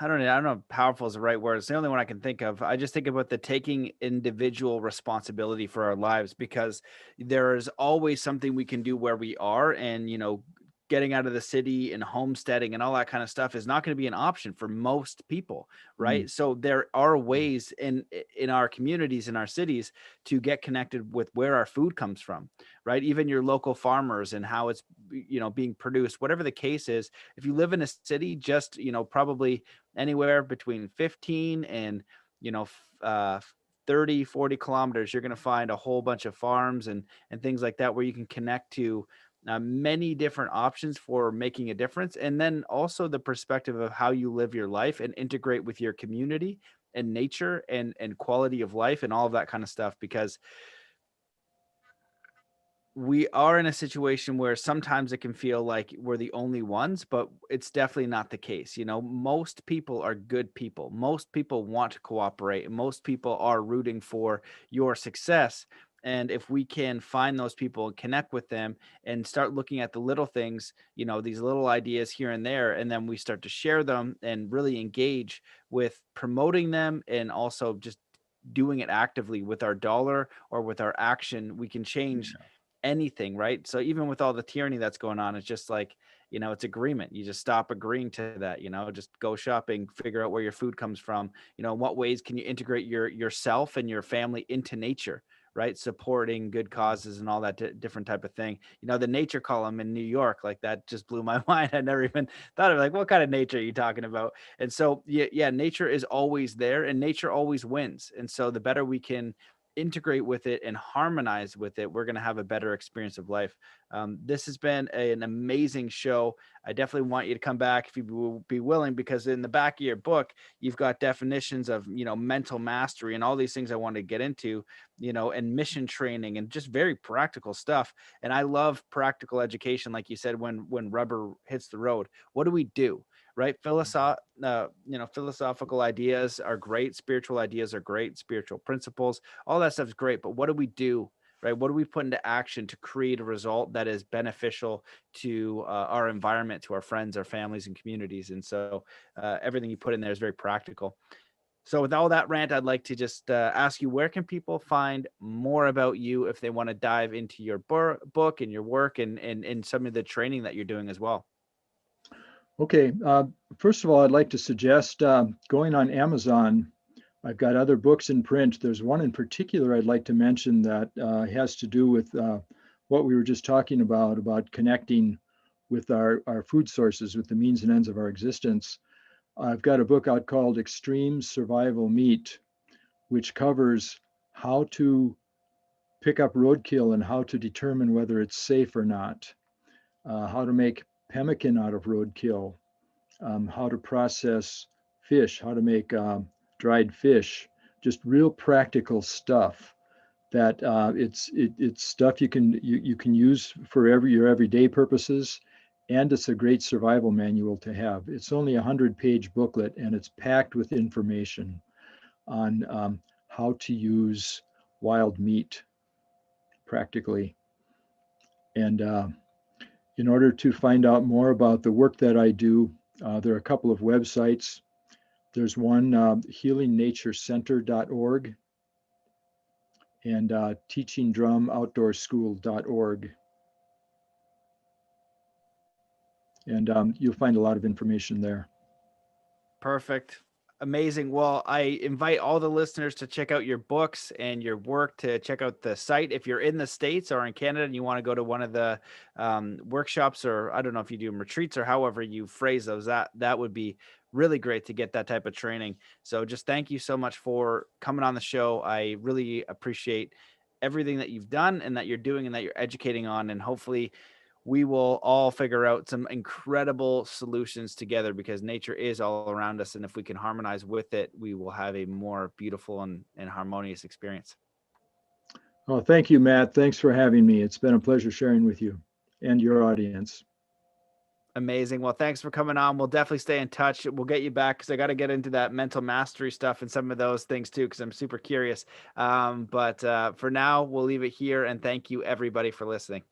I don't know if powerful is the right word. It's the only one I can think of. I just think about the taking individual responsibility for our lives because there is always something we can do where we are. And, getting out of the city and homesteading and all that kind of stuff is not going to be an option for most people, Mm. right? So there are ways in our communities, in our cities, to get connected with where our food comes from, right? Even your local farmers and how it's being produced, whatever the case is. If you live in a city, just probably anywhere between 15 and you know 30-40 kilometers, you're going to find a whole bunch of farms and things like that where you can connect to many different options for making a difference, and then also the perspective of how you live your life and integrate with your community and nature and quality of life and all of that kind of stuff, because we are in a situation where sometimes it can feel like we're the only ones, but it's definitely not the case. Most people are good people. Most people want to cooperate. Most people are rooting for your success. And if we can find those people and connect with them and start looking at the little things, these little ideas here and there, and then we start to share them and really engage with promoting them and also just doing it actively with our dollar or with our action, we can change anything, right? So even with all the tyranny that's going on, it's just like, it's agreement. You just stop agreeing to that, just go shopping, figure out where your food comes from, in what ways can you integrate yourself and your family into nature, right? Supporting good causes and all that different type of thing. The nature column in New York, like that just blew my mind. I never even thought of like, what kind of nature are you talking about? And so, yeah, nature is always there and nature always wins. And so the better we can integrate with it and harmonize with it, we're going to have a better experience of life. This has been an amazing show. I definitely want you to come back if you will be willing, because in the back of your book, you've got definitions of, mental mastery and all these things I want to get into, and mission training and just very practical stuff. And I love practical education. Like you said, when rubber hits the road, what do we do? Right. Philosophical ideas are great. Spiritual ideas are great. Spiritual principles, all that stuff is great. But what do we do? Right? What do we put into action to create a result that is beneficial to our environment, to our friends, our families, and communities? And so everything you put in there is very practical. So with all that rant, I'd like to just ask you, where can people find more about you if they want to dive into your book and your work and some of the training that you're doing as well? Okay, first of all, I'd like to suggest going on Amazon. I've got other books in print. There's one in particular I'd like to mention that has to do with what we were just talking about connecting with our food sources, with the means and ends of our existence. I've got a book out called Extreme Survival Meat, which covers how to pick up roadkill and how to determine whether it's safe or not, how to make pemmican out of roadkill, how to process fish, how to make dried fish, just real practical stuff that it's stuff you can use for your everyday purposes, and it's a great survival manual to have. It's only a 100-page booklet, and it's packed with information on how to use wild meat practically. And in order to find out more about the work that I do, there are a couple of websites. There's one, healingnaturecenter.org, and teachingdrumoutdoorschool.org. And you'll find a lot of information there. Perfect. Amazing. Well, I invite all the listeners to check out your books and your work, to check out the site. If you're in the States or in Canada and you want to go to one of the workshops, or I don't know if you do retreats or however you phrase those, that would be really great to get that type of training. So just thank you so much for coming on the show. I really appreciate everything that you've done and that you're doing and that you're educating on. And hopefully we will all figure out some incredible solutions together, because nature is all around us. And if we can harmonize with it, we will have a more beautiful and harmonious experience. Oh, thank you, Matt. Thanks for having me. It's been a pleasure sharing with you and your audience. Amazing. Well, thanks for coming on. We'll definitely stay in touch. We'll get you back, because I got to get into that mental mastery stuff and some of those things too, because I'm super curious. But for now, we'll leave it here. And thank you, everybody, for listening.